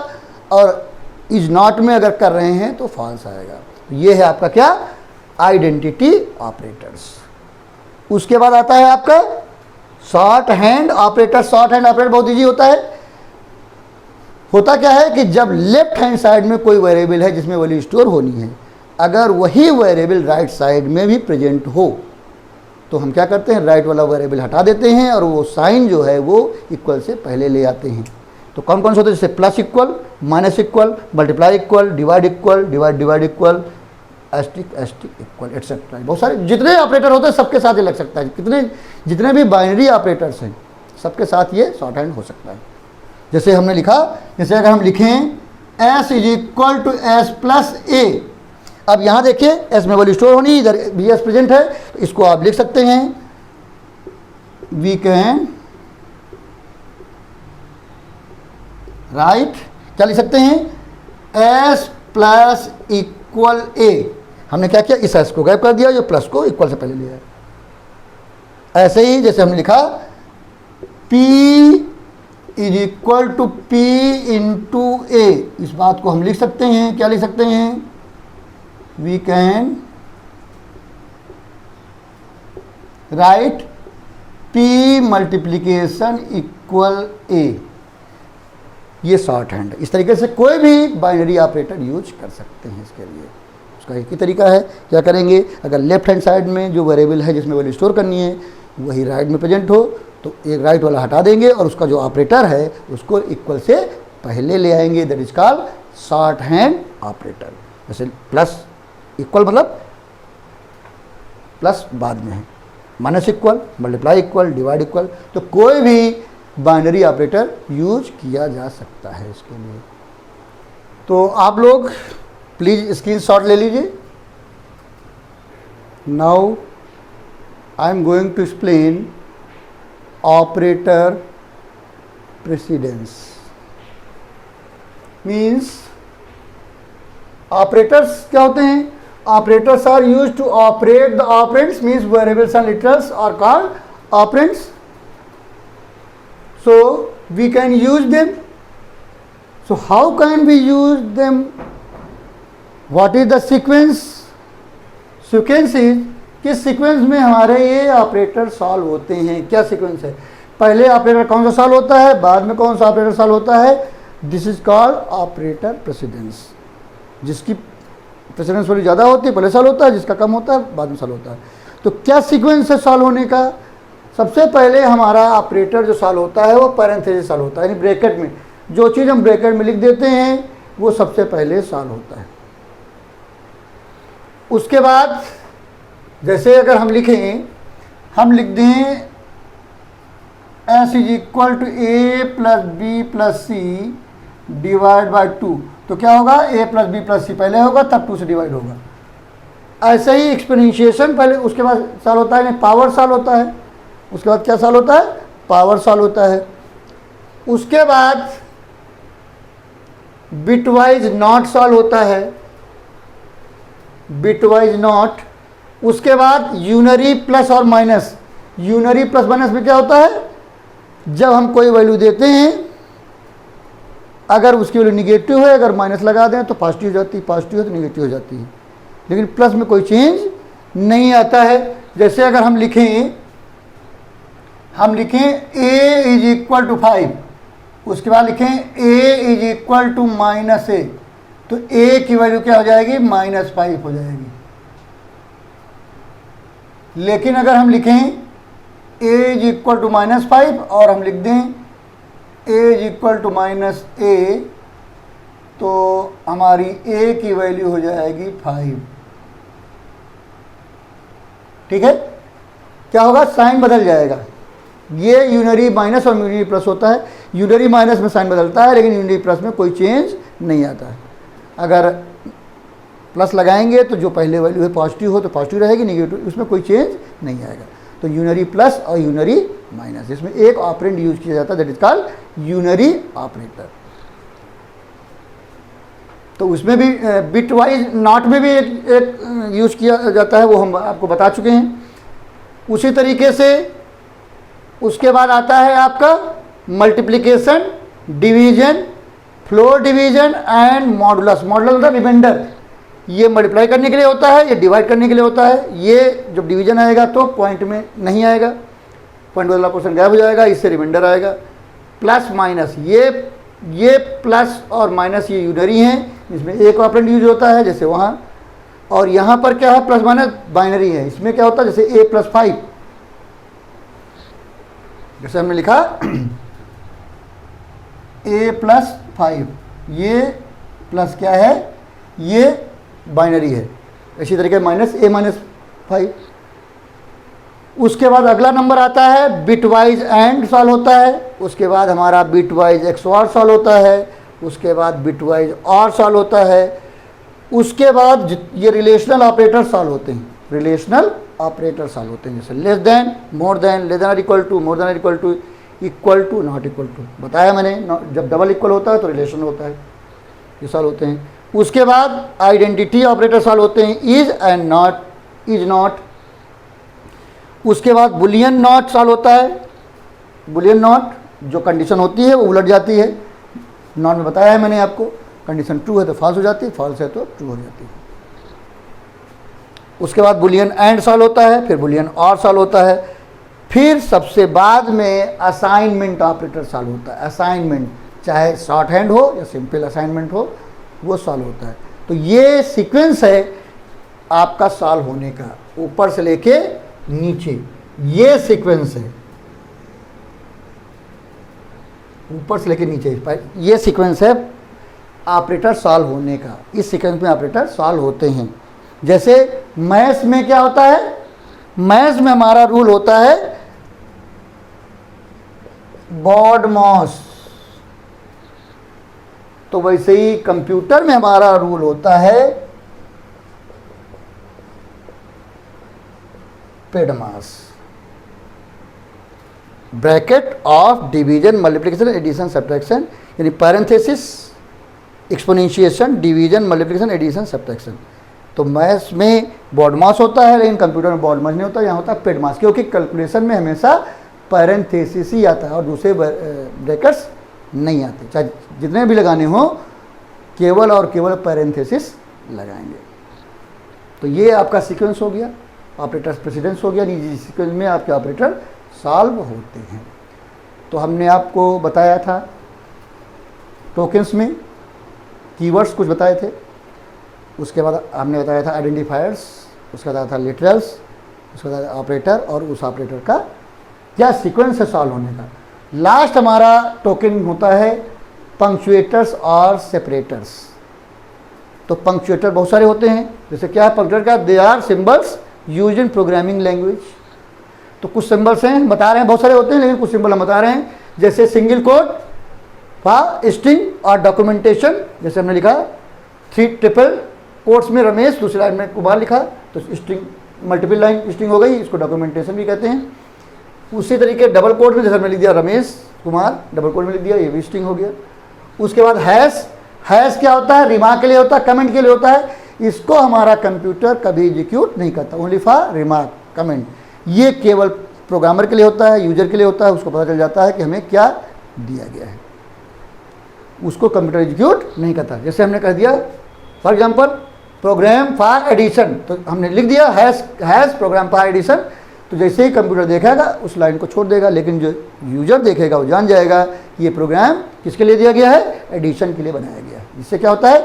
और इज नॉट में अगर कर रहे हैं तो फॉल्स आएगा। ये है आपका क्या, आइडेंटिटी ऑपरेटर्स। उसके बाद आता है आपका short hand operator. Short hand operator बहुत ईजी होता है। होता क्या है कि जब लेफ्ट हैंड साइड में कोई वेरिएबल है जिसमें वैल्यू स्टोर होनी है, अगर वही वेरिएबल राइट साइड में भी प्रेजेंट हो तो हम क्या करते हैं, राइट वाला वेरिएबल हटा देते हैं और वो साइन जो है वो इक्वल से पहले ले आते हैं। तो कौन कौन से होते हैं, जैसे plus equal, minus equal, multiply equal, divide equal, divide equal, asterisk equal, etcetera. बहुत सारे जितने ऑपरेटर होते हैं सबके साथ ये लग सकता है, जितने भी बाइनरी ऑपरेटर्स हैं सबके साथ ये शॉर्ट हैंड हो सकता है। जैसे हमने लिखा, जैसे अगर हम लिखें s is equal to S plus A, अब यहाँ देखिए एस में वैल्यू स्टोर होनी, इधर बी एस प्रेजेंट है, तो इसको आप लिख सकते हैं, वी कैन राइट, क्या लिख सकते हैं, एस प्लस इक्वल ए। हमने क्या किया, इस एस को गायब कर दिया, जो प्लस को इक्वल से पहले लिया है। ऐसे ही जैसे हमने लिखा P is equal to P into A. इस बात को हम लिख सकते हैं, क्या लिख सकते हैं? We can write P multiplication equal A. ये शॉर्ट हैंड। इस तरीके से कोई भी बाइनरी ऑपरेटर यूज कर सकते हैं। इसके लिए उसका एक ही तरीका है। क्या करेंगे? अगर लेफ्ट हैंड साइड में जो वेरिएबल है जिसमें वैल्यू स्टोर करनी है वही राइट में प्रेजेंट हो तो एक राइट वाला हटा देंगे और उसका जो ऑपरेटर है उसको इक्वल से पहले ले आएंगे। That is called short hand operator. जैसे प्लस इक्वल मतलब प्लस बाद में है, minus equal, multiply equal, divide equal, तो कोई भी बाइनरी ऑपरेटर यूज किया जा सकता है इसके लिए। तो आप लोग प्लीज स्क्रीनशॉट ले लीजिए। Now I am going to explain operator precedence. Means operators क्या होते हैं? Operators are used to operate the operands, means variables and literals are called operands. So we can use them. So how can we use them? What is the sequence? Sequence is किस sequence में हमारे ये operator solve होते हैं, क्या sequence है? पहले operator कौन सा सॉल्व होता है, बाद में कौन सा ऑपरेटर सॉल्व होता है? This is called operator precedence. जिसकी प्रेसिडेंस वैल्यू ज़्यादा होती है पहले सॉल्व होता है, जिसका कम होता है बाद में सॉल्व होता है. तो क्या सीक्वेंस है सॉल्व होने का? सबसे पहले हमारा ऑपरेटर जो सॉल्व होता है वो पैरेंथेसिस सॉल्व होता है, यानी ब्रैकेट में जो चीज़ हम ब्रैकेट में लिख देते हैं वो सबसे पहले सॉल्व होता है. उसके बाद जैसे अगर हम लिखें, हम लिख दें S is equal to A plus B plus C divide by 2, तो क्या होगा? a plus B plus C पहले होगा तब 2 से डिवाइड होगा. ऐसे ही एक्सपोनेंशिएशन पहले उसके बाद सॉल्व होता है, पावर सॉल्व होता है. उसके बाद क्या सॉल्व होता है? पावर सॉल्व होता है. उसके बाद बिटवाइज नॉट सॉल्व होता है, बिटवाइज नॉट. उसके बाद यूनरी प्लस और माइनस. यूनरी प्लस माइनस में क्या होता है? जब हम कोई वैल्यू देते हैं अगर उसकी वैल्यू निगेटिव है, अगर माइनस लगा दें तो पॉजिटिव हो जाती है, पॉजिटिव है तो निगेटिव हो जाती है, लेकिन प्लस में कोई चेंज नहीं आता है. जैसे अगर हम लिखें a इज इक्वल टू 5, उसके बाद लिखें a is equal to minus A, तो a की वैल्यू क्या हो जाएगी? -5 हो जाएगी. लेकिन अगर हम लिखें a इज इक्वल टू -5 और हम लिख दें a is equal to -a, तो हमारी a की वैल्यू हो जाएगी 5. ठीक है? क्या होगा? साइन बदल जाएगा. ये यूनरी माइनस और यूनरी प्लस होता है. यूनरी माइनस में साइन बदलता है लेकिन यूनरी प्लस में कोई चेंज नहीं आता है. अगर प्लस लगाएंगे तो जो पहले वैल्यू है पॉजिटिव हो तो पॉजिटिव रहेगी, निगेटिव उसमें कोई चेंज नहीं आएगा. तो यूनरी प्लस और यूनरी माइनस, इसमें एक ऑपरेंड यूज किया जाता है, that is called unary operator. तो उसमें भी बिट वाइज नॉट में भी एक यूज किया जाता है, वो हम आपको बता चुके हैं. उसी तरीके से उसके बाद आता है आपका multiplication, division, floor division and modulus. Modulus मतलब रिमाइंडर. ये मल्टीप्लाई करने के लिए होता है, ये डिवाइड करने के लिए होता है. ये जब डिवीजन आएगा तो पॉइंट में नहीं आएगा, पॉइंट वाला पोर्शन गायब हो जाएगा, इससे रिमाइंडर आएगा. प्लस माइनस, ये प्लस और माइनस ये यूनरी हैं, इसमें एक ऑपरेंड यूज होता है जैसे वहाँ. और यहाँ पर क्या है? प्लस माइनस बाइनरी है. इसमें क्या होता है? जैसे a प्लस 5, जैसे हमने लिखा a प्लस 5, ये प्लस क्या है? ये बाइनरी है. इसी तरीके माइनस a माइनस 5. उसके बाद अगला नंबर आता है बिटवाइज एंड सॉल्व होता है. उसके बाद हमारा बिटवाइज एक्सऑर सॉल्व होता है. उसके बाद बिटवाइज और सॉल्व होता है. उसके बाद ये रिलेशनल ऑपरेटर सॉल्व होते हैं. रिलेशनल ऑपरेटर सॉल्व होते हैं जैसे less than, more than, less than और इक्वल टू, मोर देन और equal to, not equal to. बताया मैंने, जब डबल इक्वल होता है तो रिलेशन होता है, ये सॉल्व होते हैं. उसके बाद आइडेंटिटी ऑपरेटर सॉल्व होते हैं, is and not, is not. उसके बाद बुलियन नॉट सॉल्व होता है, बुलियन नॉट. जो कंडीशन होती है वो उलट जाती है। नॉन में बताया है मैंने आपको, कंडीशन ट्रू है तो फॉल्स हो जाती है, फॉल्स है तो ट्रू हो जाती है। उसके बाद बुलियन एंड सॉल्व होता है, फिर बुलियन और सॉल्व होता है, फिर सबसे बाद में असाइनमेंट ऑपरेटर सॉल्व होता है। असाइनमेंट चाहे शॉर्ट हैंड हो या सिंपल असाइनमेंट हो, वो सॉल्व होता है। तो ये सीक्वेंस है आपका सॉल्व होने का, ऊपर से लेके नीचे ये सीक्वेंस है, ऊपर से लेके नीचे ये सीक्वेंस है ऑपरेटर सॉल्व होने का। इस सीक्वेंस में ऑपरेटर सॉल्व होते हैं। जैसे मैथ्स में क्या होता है, मैथ्स में हमारा रूल होता है BODMAS, तो वैसे ही कंप्यूटर में हमारा रूल होता है PEDMAS, bracket of division multiplication addition subtraction, यानी parenthesis, exponentiation, division multiplication addition subtraction. तो मैथ्स में BODMAS होता है, लेकिन कंप्यूटर में BODMAS नहीं होता, यहाँ होता है PEDMAS, क्योंकि कैलकुलेशन में हमेशा पैरेंथेसिस ही आता है और दूसरे ब्रैकेट्स नहीं आते। चाहे जितने भी लगाने हो केवल और केवल पैरेंथेसिस लगाएंगे। तो ये आपका सीक्वेंस हो गया, ऑपरेटर्स प्रेसिडेंस हो गया, निजी सीक्वेंस में आपके ऑपरेटर सॉल्व होते हैं। तो हमने आपको बताया था टोकन्स में कीवर्ड्स कुछ बताए थे, उसके बाद हमने बताया था आइडेंटिफायर्स, उसके बाद था लिटरल्स, उसके बाद ऑपरेटर और उस ऑपरेटर का क्या सीक्वेंस है सॉल्व होने का। लास्ट हमारा टोकन होता है पंक्चुएटर्स और सेपरेटर्स। तो पंक्चुएटर बहुत सारे होते हैं, जैसे क्या है पंक्चुएटर का, they are symbols use in programming language. तो कुछ सिंबल्स हैं बता रहे हैं, बहुत सारे होते हैं लेकिन कुछ सिंबल हम बता रहे हैं, जैसे सिंगल कोट फॉर स्ट्रिंग और डॉक्यूमेंटेशन, जैसे हमने लिखा 3 ट्रिपल कोट्स में रमेश, दूसरी लाइन में कुमार लिखा, तो स्ट्रिंग मल्टीपल लाइन स्ट्रिंग हो गई, इसको डॉक्यूमेंटेशन भी कहते हैं। उसी तरीके डबल कोट में जैसे हमने लिख दिया रमेश कुमार, डबल कोट में लिख दिया, ये भी स्ट्रिंग हो गया। उसके बाद हैश, हैश क्या होता है, रिमार्क के लिए होता है, कमेंट के लिए होता है। इसको हमारा कंप्यूटर कभी एग्जीक्यूट नहीं करता, ओनली फॉर रिमार्क कमेंट। ये केवल प्रोग्रामर के लिए होता है, यूजर के लिए होता है, उसको पता चल जाता है कि हमें क्या दिया गया है, उसको कंप्यूटर एग्जीक्यूट नहीं करता। जैसे हमने कह दिया for example program for addition, तो हमने लिख दिया हैश प्रोग्राम फॉर एडिशन, तो जैसे ही कंप्यूटर देखेगा उस लाइन को छोड़ देगा, लेकिन जो यूजर देखेगा वो जान जाएगा कि ये प्रोग्राम किसके लिए दिया गया है, एडिशन के लिए बनाया गया है। इससे क्या होता है,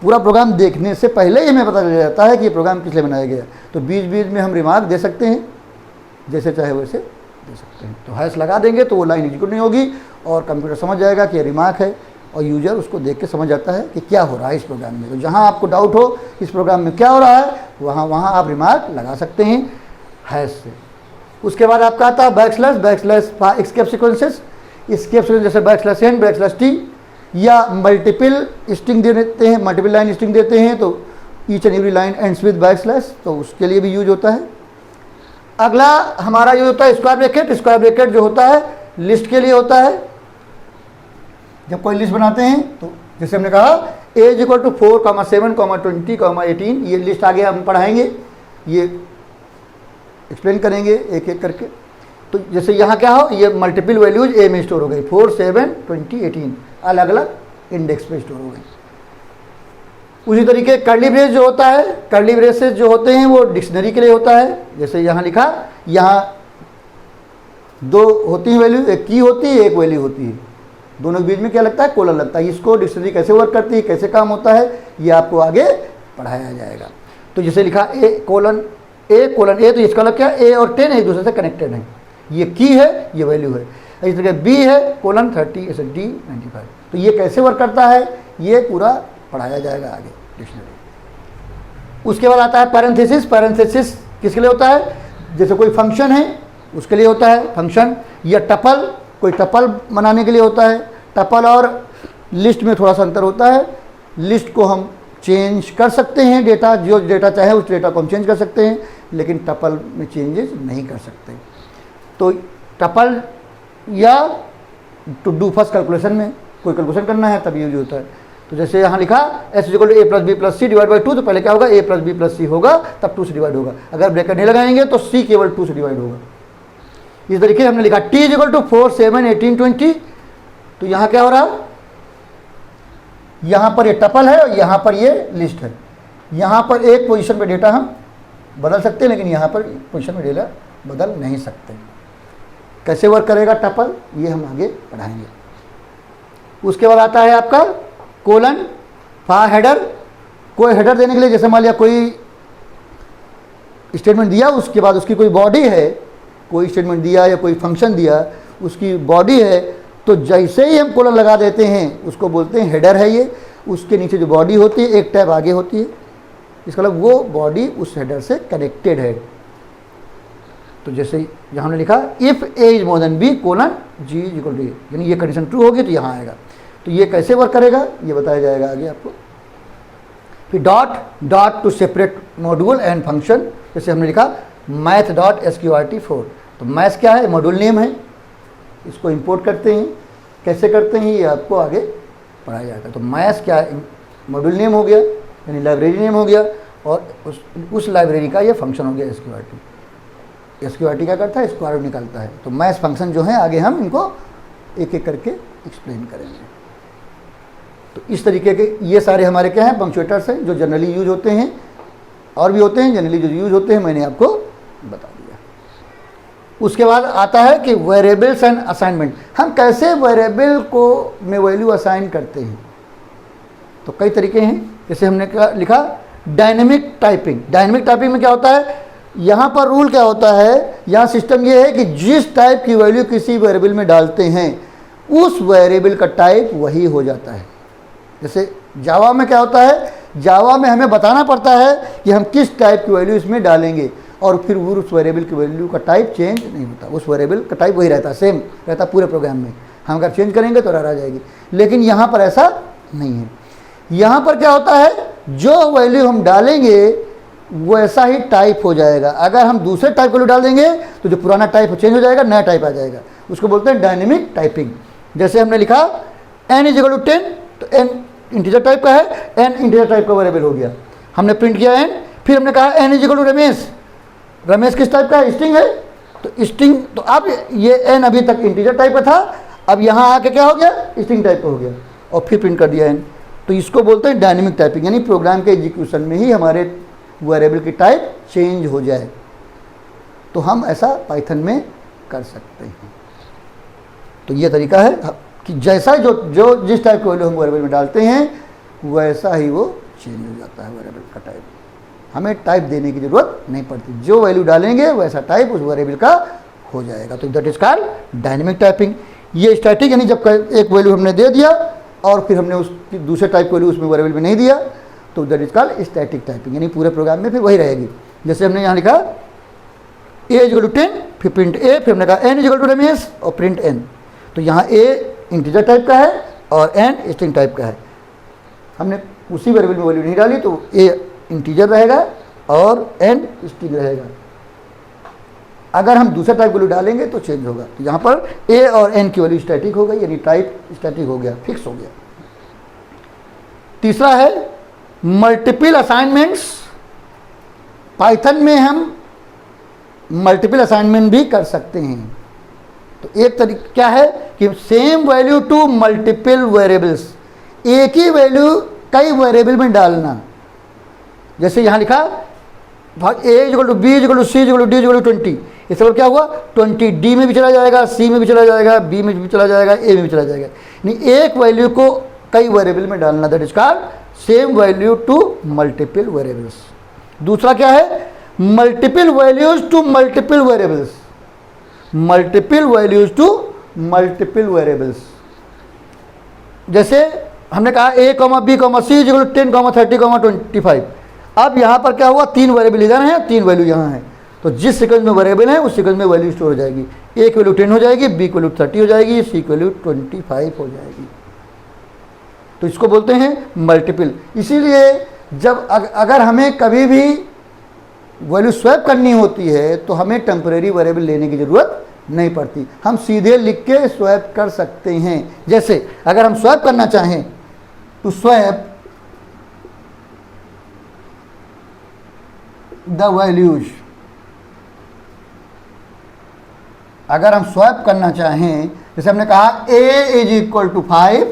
पूरा प्रोग्राम देखने से पहले ही हमें पता चल जाता है कि ये प्रोग्राम किस लिए बनाया गया है। तो बीच बीच में हम रिमार्क दे सकते हैं, जैसे चाहे वैसे दे सकते हैं। तो हैश लगा देंगे तो वो लाइन एग्जीक्यूट नहीं होगी और कंप्यूटर समझ जाएगा कि ये रिमार्क है, और यूजर उसको देख के समझ जाता है कि क्या हो रहा है इस प्रोग्राम में। तो जहाँ आपको डाउट हो इस प्रोग्राम में क्या हो रहा है, वहाँ आप रिमार्क लगा सकते हैं हैश से। उसके बाद आपका आता है backslash, backslash escape sequences, escape sequence जैसे बैकस्लैश एन, बैकस्लैश टी, या मल्टीपल स्ट्रिंग दे देते हैं, मल्टीपल लाइन स्ट्रिंग देते हैं, तो each and every line ends with backslash, तो उसके लिए भी यूज होता है। अगला हमारा यूज होता है स्क्वायर ब्रैकेट। स्क्वायर ब्रैकेट जो होता है लिस्ट के लिए होता है। जब कोई लिस्ट बनाते हैं तो जैसे हमने कहा a = 4, 7, 20, 18, ये लिस्ट आगे हम पढ़ाएंगे, ये एक्सप्लेन करेंगे एक एक करके। तो जैसे यहाँ क्या हो, ये मल्टीपल वैल्यूज ए में स्टोर हो गई, 4, 7, 20, 18 अलग अलग इंडेक्स पे स्टोर हो गई। उसी तरीके कर्ली ब्रेस जो होता है, कर्ली ब्रेसेस जो होते हैं वो डिक्शनरी के लिए होता है। जैसे यहाँ लिखा, यहाँ 2 होती हैं वैल्यू, एक की होती है एक वैल्यू होती है, दोनों के बीच में क्या लगता है, कोलन लगता है। इसको डिक्शनरी कैसे वर्क करती है, कैसे काम होता है, ये आपको आगे पढ़ाया जाएगा। तो जैसे लिखा A:A, तो इसका मतलब क्या, A और 10 एक दूसरे से कनेक्टेड हैं, ये की है ये वैल्यू है। इस तरह B है :30, ऐसे D 95। तो ये कैसे वर्क करता है ये पूरा पढ़ाया जाएगा आगे डिक्शनरी। उसके बाद आता है पैरेंथेसिस। पैरेंथेसिस किसके लिए होता है, जैसे कोई फंक्शन है उसके लिए होता है फंक्शन, या टपल, कोई टपल बनाने के लिए होता है। टपल और लिस्ट में थोड़ा सा अंतर होता है, लिस्ट को हम चेंज कर सकते हैं, डेटा जो डेटा चाहे उस डेटा को हम चेंज कर सकते हैं, लेकिन टपल में चेंजेस नहीं कर सकते। तो टपल या टू डू फर्स्ट कैलकुलेशन में कोई कैलकुलेशन करना है तब यूज होता है। तो जैसे यहाँ लिखा S = A + B + C / 2, तो पहले क्या होगा, A + B + C होगा, तब 2 से डिवाइड होगा। अगर ब्रैकेट नहीं लगाएंगे तो C केवल 2 से डिवाइड होगा। इस तरीके हमने लिखा t इज इक्वल टू 4, 7, 18, 20। तो यहाँ क्या हो रहा, यहाँ पर ये टपल है और यहाँ पर ये लिस्ट है। यहाँ पर एक पोजीशन पे डेटा हम बदल सकते हैं, लेकिन यहाँ पर पोजीशन में डेटा बदल नहीं सकते। कैसे वर्क करेगा टपल, ये हम आगे पढ़ाएंगे। उसके बाद आता है आपका कोलन फा हेडर। कोई हेडर देने के लिए, जैसे मान लिया कोई स्टेटमेंट दिया, उसके बाद उसकी कोई बॉडी है, कोई स्टेटमेंट दिया या कोई फंक्शन दिया, उसकी बॉडी है, तो जैसे ही हम कोलन लगा देते हैं उसको बोलते हैं हेडर है ये। उसके नीचे जो बॉडी होती है एक टैब आगे होती है, इसका मतलब वो बॉडी उस हेडर से कनेक्टेड है। तो जैसे यहाँ हमने लिखा if A is more than B colon G is equal to A, यानी ये कंडीशन ट्रू होगी तो यहाँ आएगा। तो ये कैसे वर्क करेगा ये बताया जाएगा आगे आपको। फिर dot to separate module and function, जैसे हमने लिखा मैथ डॉट sqrt4। तो मैथ क्या है, मॉड्यूल नेम है, इसको इंपोर्ट करते हैं। कैसे करते हैं ये आपको आगे पढ़ाया जाएगा। तो मैथ क्या है, मॉड्यूल नेम हो गया यानी लाइब्रेरी नेम हो गया, और उस लाइब्रेरी का ये फंक्शन हो गया sqrt। sqrt क्या करता है, स्क्वायर रूट निकालता है। तो मैथ फंक्शन जो है आगे हम इनको एक एक करके एक्सप्लेन करेंगे। तो इस तरीके के ये सारे हमारे क्या हैं, पंक्चुएटर्स हैं जो जनरली यूज होते हैं, और भी होते हैं जनरली जो यूज होते हैं मैंने आपको बता दिया। उसके बाद आता है कि वेरिएबल्स एंड असाइनमेंट। हम कैसे वेरिएबल को में वैल्यू असाइन करते हैं, तो कई तरीके हैं। जैसे हमने लिखा डायनेमिक टाइपिंग। डायनेमिक टाइपिंग में क्या होता है, यहाँ पर रूल क्या होता है, यहाँ सिस्टम ये है कि जिस टाइप की वैल्यू किसी वेरिएबल में डालते हैं उस वेरिएबल का टाइप वही हो जाता है। जैसे जावा में क्या होता है, जावा में हमें बताना पड़ता है कि हम किस टाइप की वैल्यू इसमें डालेंगे, और फिर वो उस वेरिएबल की वैल्यू का टाइप चेंज नहीं होता, उस वेरिएबल का टाइप वही रहता, सेम रहता पूरे प्रोग्राम में। हम अगर चेंज करेंगे तो एरर आ जाएगी, लेकिन यहाँ पर ऐसा नहीं है। यहाँ पर क्या होता है, जो वैल्यू हम डालेंगे वैसा ही टाइप हो जाएगा। अगर हम दूसरे टाइप वैल्यू डाल देंगे तो जो पुराना टाइप चेंज हो जाएगा, नया टाइप आ जाएगा। उसको बोलते हैं डायनेमिक टाइपिंग। जैसे हमने लिखा n इज इक्वल टू 10, तो n इंटीजर टाइप का है, n इंटीजर टाइप का वेरिएबल हो गया। हमने प्रिंट किया n, फिर हमने कहा n is equal to Ramesh. Ramesh किस टाइप का है, स्ट्रिंग है, तो स्ट्रिंग। तो अब ये n अभी तक इंटीजर टाइप का था, अब यहाँ आके क्या हो गया, स्ट्रिंग टाइप का हो गया, और फिर प्रिंट कर दिया n। तो इसको बोलते हैं डायनेमिक टाइपिंग, यानी प्रोग्राम के एग्जीक्यूशन में ही हमारे वेरिएबल की टाइप चेंज हो जाए। तो हम ऐसा पाइथन में कर सकते हैं। तो ये तरीका है कि जैसा जो जिस टाइप की वैल्यू हम वेरिएबल में डालते हैं वैसा ही वो चेंज हो जाता है वेरिएबल का टाइप। हमें टाइप देने की ज़रूरत नहीं पड़ती, जो वैल्यू डालेंगे वैसा टाइप उस वेरिएबल का हो जाएगा। तो that is called dynamic typing. ये स्टैटिक, यानी जब एक वैल्यू हमने दे दिया और फिर हमने उसकी दूसरे टाइप की वैल्यू उसमें वेरिएबल में नहीं दिया, तो that is called static typing, यानी पूरे प्रोग्राम में फिर वही रहेगी। जैसे हमने यहाँ लिखा a इज इक्वल टू 10, फिर प्रिंट a, फिर हमने कहा n is equal to Ramesh और प्रिंट n। तो यहाँ a इंटीजर टाइप का है और n स्ट्रिंग टाइप का है। हमने उसी वेरिएबल में वैल्यू नहीं डाली, तो a इंटीजर रहेगा और n स्ट्रिंग रहेगा। अगर हम दूसरा टाइप वैल्यू डालेंगे तो चेंज होगा। तो यहाँ पर a और n की वैल्यू स्टैटिक हो गई, यानी टाइप स्टैटिक हो गया, फिक्स हो गया। तीसरा है मल्टीपल असाइनमेंट्स। पाइथन में हम मल्टीपल असाइनमेंट भी कर सकते हैं। तो एक तरीका क्या है कि same value to multiple variables, एक ही वैल्यू कई वेरिएबल में डालना। जैसे यहाँ लिखा भाग a equal to B equal to C equal to D equal to 20। इसका मतलब क्या हुआ, 20 डी में भी चला जाएगा, सी में भी चला जाएगा, बी में भी चला जाएगा, ए में भी चला जाएगा। यानी एक वैल्यू को कई वेरिएबल में डालना, that is called same value to multiple variables. दूसरा क्या है, multiple values to multiple variables. Multiple values to multiple variables. जैसे हमने कहा a, b, c equal to 10, 30, 25। अब यहाँ पर क्या हुआ, तीन वेरिएबल इधर हैं, तीन वैल्यू यहाँ हैं। तो जिस सीक्वेंस में वेरिएबल है उस सीक्वेंस में वैल्यू स्टोर हो जाएगी। a की वैल्यू 10 हो जाएगी, b की वैल्यू 30 हो जाएगी, c की वैल्यू 25 हो जाएगी। तो इसको बोलते हैं मल्टीपल। इसीलिए जब अगर हमें कभी भी वैल्यू स्वैप करनी होती है तो हमें टेम्परेरी वेरिएबल लेने की ज़रूरत नहीं पड़ती, हम सीधे लिख के स्वैप कर सकते हैं। जैसे अगर हम स्वैप करना चाहें तो स्वैप द वैल्यूज, अगर हम स्वैप करना चाहें, जैसे हमने कहा a इज इक्वल टू 5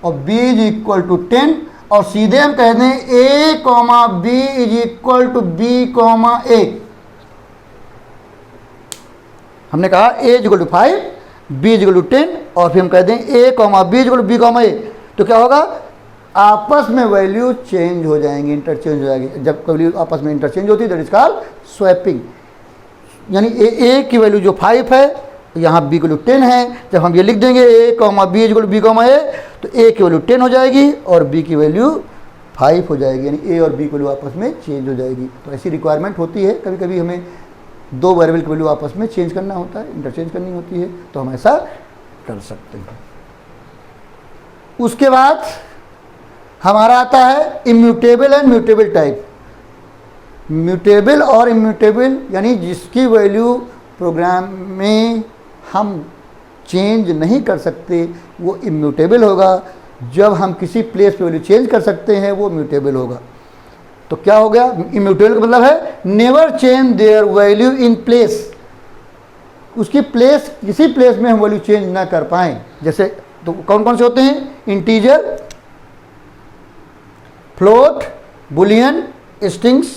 और b इज इक्वल टू 10, और सीधे हम कह दें a comma b is equal to b comma a। हमने कहा a is equal to 5, b is equal to 10, और फिर हम कह दें a comma b is equal to b comma a। तो क्या होगा, आपस में वैल्यू चेंज हो जाएंगी, इंटरचेंज हो जाएगी। जब वैल्यू आपस में इंटरचेंज होती है दैट इज कॉल्ड स्वैपिंग। यानी a की वैल्यू जो 5 है, यहाँ b को 10 है, जब हम ये लिख देंगे a comma b is equal to b comma a, तो a की वैल्यू 10 हो जाएगी और b की वैल्यू 5 हो जाएगी, यानी a और b की वैल्यू आपस में चेंज हो जाएगी। तो ऐसी रिक्वायरमेंट होती है, कभी कभी हमें दो वेरिएबल की वैल्यू आपस में चेंज करना होता है, इंटरचेंज करनी होती है, तो हम ऐसा कर सकते हैं। उसके बाद हमारा आता है immutable and mutable type. Mutable और इम्यूटेबल यानी जिसकी वैल्यू प्रोग्राम में हम चेंज नहीं कर सकते वो इम्यूटेबल होगा, जब हम किसी प्लेस पे वैल्यू चेंज कर सकते हैं वो म्यूटेबल होगा। तो क्या हो गया, इम्यूटेबल का मतलब है never change their value in place. उसकी प्लेस, किसी प्लेस में हम वैल्यू चेंज ना कर पाएँ। जैसे तो कौन कौन से होते हैं, integer, float, boolean, strings,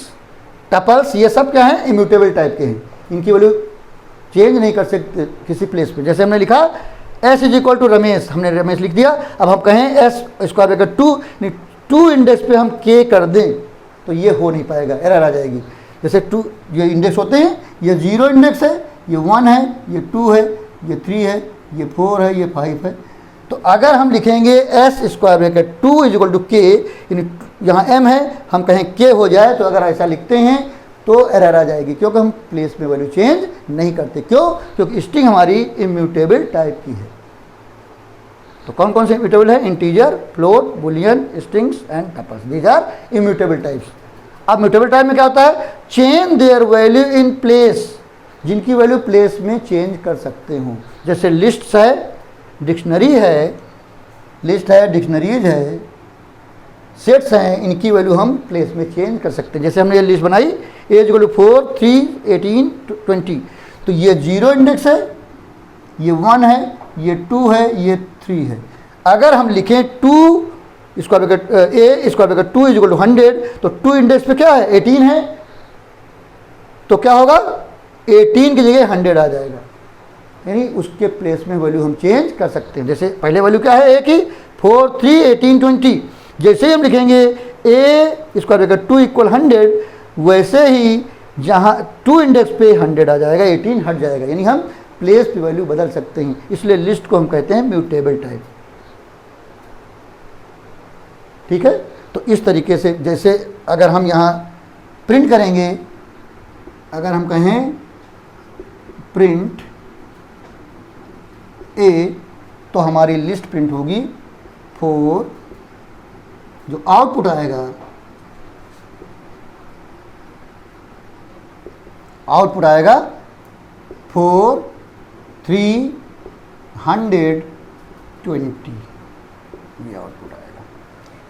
tuples, ये सब क्या है, इम्यूटेबल टाइप के हैं। इनकी वैल्यू चेंज नहीं कर सकते किसी प्लेस पे। जैसे हमने लिखा s is equal to Ramesh, हमने रमेश लिख दिया। अब हम कहें s स्क्वायर ब्रैकेट 2 इंडेक्स पे हम k कर दें तो ये हो नहीं पाएगा, एरर आ जाएगी। जैसे 2 ये इंडेक्स होते हैं, ये 0 इंडेक्स है, ये 1 है, ये 2 है, ये 3 है, ये 4 है, ये 5 है। तो अगर हम लिखेंगे s square bracket 2 is equal to k, यानी यहाँ m है, हम कहें k हो जाए, तो अगर ऐसा लिखते हैं तो एरर आ जाएगी, क्योंकि हम प्लेस में वैल्यू चेंज नहीं करते। क्यों, क्योंकि स्ट्रिंग हमारी इम्यूटेबल टाइप की है। तो कौन कौन से इम्यूटेबल है, integer, float, boolean, strings and tuples, these are immutable types. अब म्यूटेबल टाइप में क्या होता है, change their value in place, जिनकी वैल्यू प्लेस में चेंज कर सकते हो। जैसे लिस्ट्स है, डिक्शनरी है, लिस्ट है, डिक्शनरीज है, सेट्स हैं, इनकी वैल्यू हम प्लेस में चेंज कर सकते हैं। जैसे हमने ये लिस्ट बनाई a इज इक्वल टू 4, 3, 18, 20, तो ये 0 इंडेक्स है, ये 1 है, ये 2 है, ये 3 है। अगर हम लिखें 2 square bracket a square bracket 2 is equal to 100, तो 2 इंडेक्स पे क्या है, 18 है, तो क्या होगा, 18 की जगह 100 आ जाएगा, यानी उसके प्लेस में वैल्यू हम चेंज कर सकते हैं। जैसे पहले वैल्यू क्या है a की, 4, 3, 18, 20, जैसे ही हम लिखेंगे a स्क्वायर ब्रैकेट 2 इक्वल 100, वैसे ही जहाँ 2 इंडेक्स पे 100 आ जाएगा, 18 हट जाएगा, यानी हम प्लेस की वैल्यू बदल सकते हैं। इसलिए लिस्ट को हम कहते हैं म्यूटेबल टाइप। ठीक है, तो इस तरीके से, जैसे अगर हम यहाँ प्रिंट करेंगे, अगर हम कहें प्रिंट a, तो हमारी लिस्ट प्रिंट होगी 4, जो आउटपुट आएगा, आउटपुट आएगा 4, 3, 120, ये आउटपुट आएगा,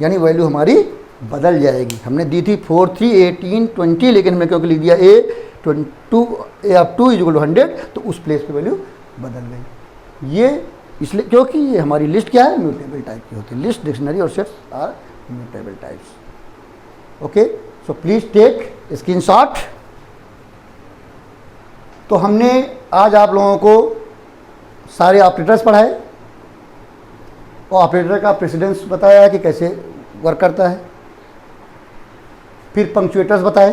यानी वैल्यू हमारी बदल जाएगी। हमने दी थी 4, 3, 18, 20, लेकिन हमने क्योंकि लिख दिया a 2 इज इक्वल टू 100, तो उस प्लेस पे वैल्यू बदल गई। ये इसलिए क्योंकि ये हमारी लिस्ट क्या है, म्यूटेबल टाइप की होती है। लिस्ट, डिक्शनरी और sets are mutable types. Okay, so please take screenshot. तो हमने आज आप लोगों को सारे ऑपरेटर्स पढ़ाए और ऑपरेटर का प्रेसिडेंस बताया कि कैसे वर्क करता है, फिर पंक्चुएटर्स बताए,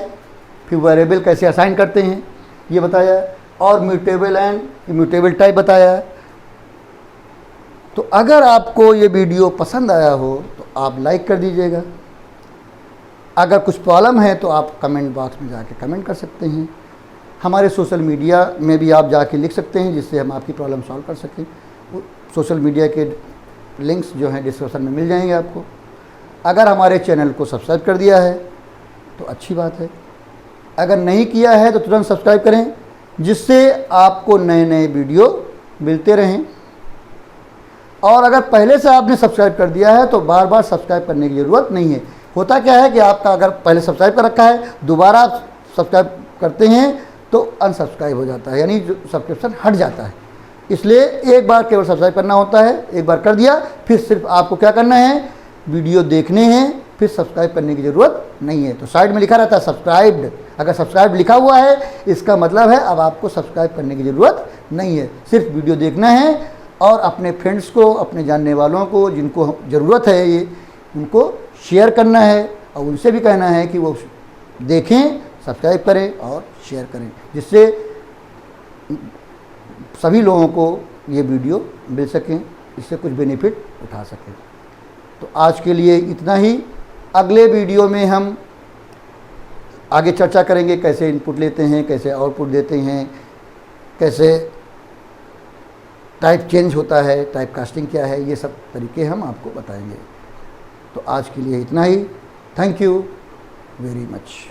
फिर वेरिएबल कैसे असाइन करते हैं ये बताया, और म्यूटेबल एंड इम्यूटेबल टाइप बताया। तो अगर आपको ये वीडियो पसंद आया हो तो आप लाइक कर दीजिएगा। अगर कुछ प्रॉब्लम है तो आप कमेंट बॉक्स में जाके कमेंट कर सकते हैं। हमारे सोशल मीडिया में भी आप जाके लिख सकते हैं, जिससे हम आपकी प्रॉब्लम सॉल्व कर सकें। सोशल मीडिया के लिंक्स जो हैं डिस्क्रिप्शन में मिल जाएंगे आपको। अगर हमारे चैनल को सब्सक्राइब कर दिया है तो अच्छी बात है, अगर नहीं किया है तो तुरंत सब्सक्राइब करें, जिससे आपको नए नए वीडियो मिलते रहें। और अगर पहले से आपने सब्सक्राइब कर दिया है तो बार बार सब्सक्राइब करने की ज़रूरत नहीं है। होता क्या है कि आपका अगर पहले सब्सक्राइब कर रखा है, दोबारा आप सब्सक्राइब करते हैं तो अनसब्सक्राइब हो जाता है, यानी जो सब्सक्रिप्शन हट जाता है। इसलिए एक बार केवल सब्सक्राइब करना होता है, एक बार कर दिया, फिर सिर्फ आपको क्या करना है, वीडियो देखने हैं, फिर सब्सक्राइब करने की ज़रूरत नहीं है। तो साइड में लिखा रहता है सब्सक्राइब्ड, अगर सब्सक्राइब लिखा हुआ है इसका मतलब है अब आपको सब्सक्राइब करने की ज़रूरत नहीं है, सिर्फ वीडियो देखना है और अपने फ्रेंड्स को, अपने जानने वालों को जिनको ज़रूरत है ये, उनको शेयर करना है और उनसे भी कहना है कि वो देखें, सब्सक्राइब करें और शेयर करें, जिससे सभी लोगों को ये वीडियो मिल सकें, इससे कुछ बेनिफिट उठा सकें। तो आज के लिए इतना ही। अगले वीडियो में हम आगे चर्चा करेंगे कैसे इनपुट लेते हैं, कैसे आउटपुट देते हैं, कैसे टाइप चेंज होता है, टाइप कास्टिंग क्या है, ये सब तरीके हम आपको बताएंगे। तो आज के लिए इतना ही। Thank you very much.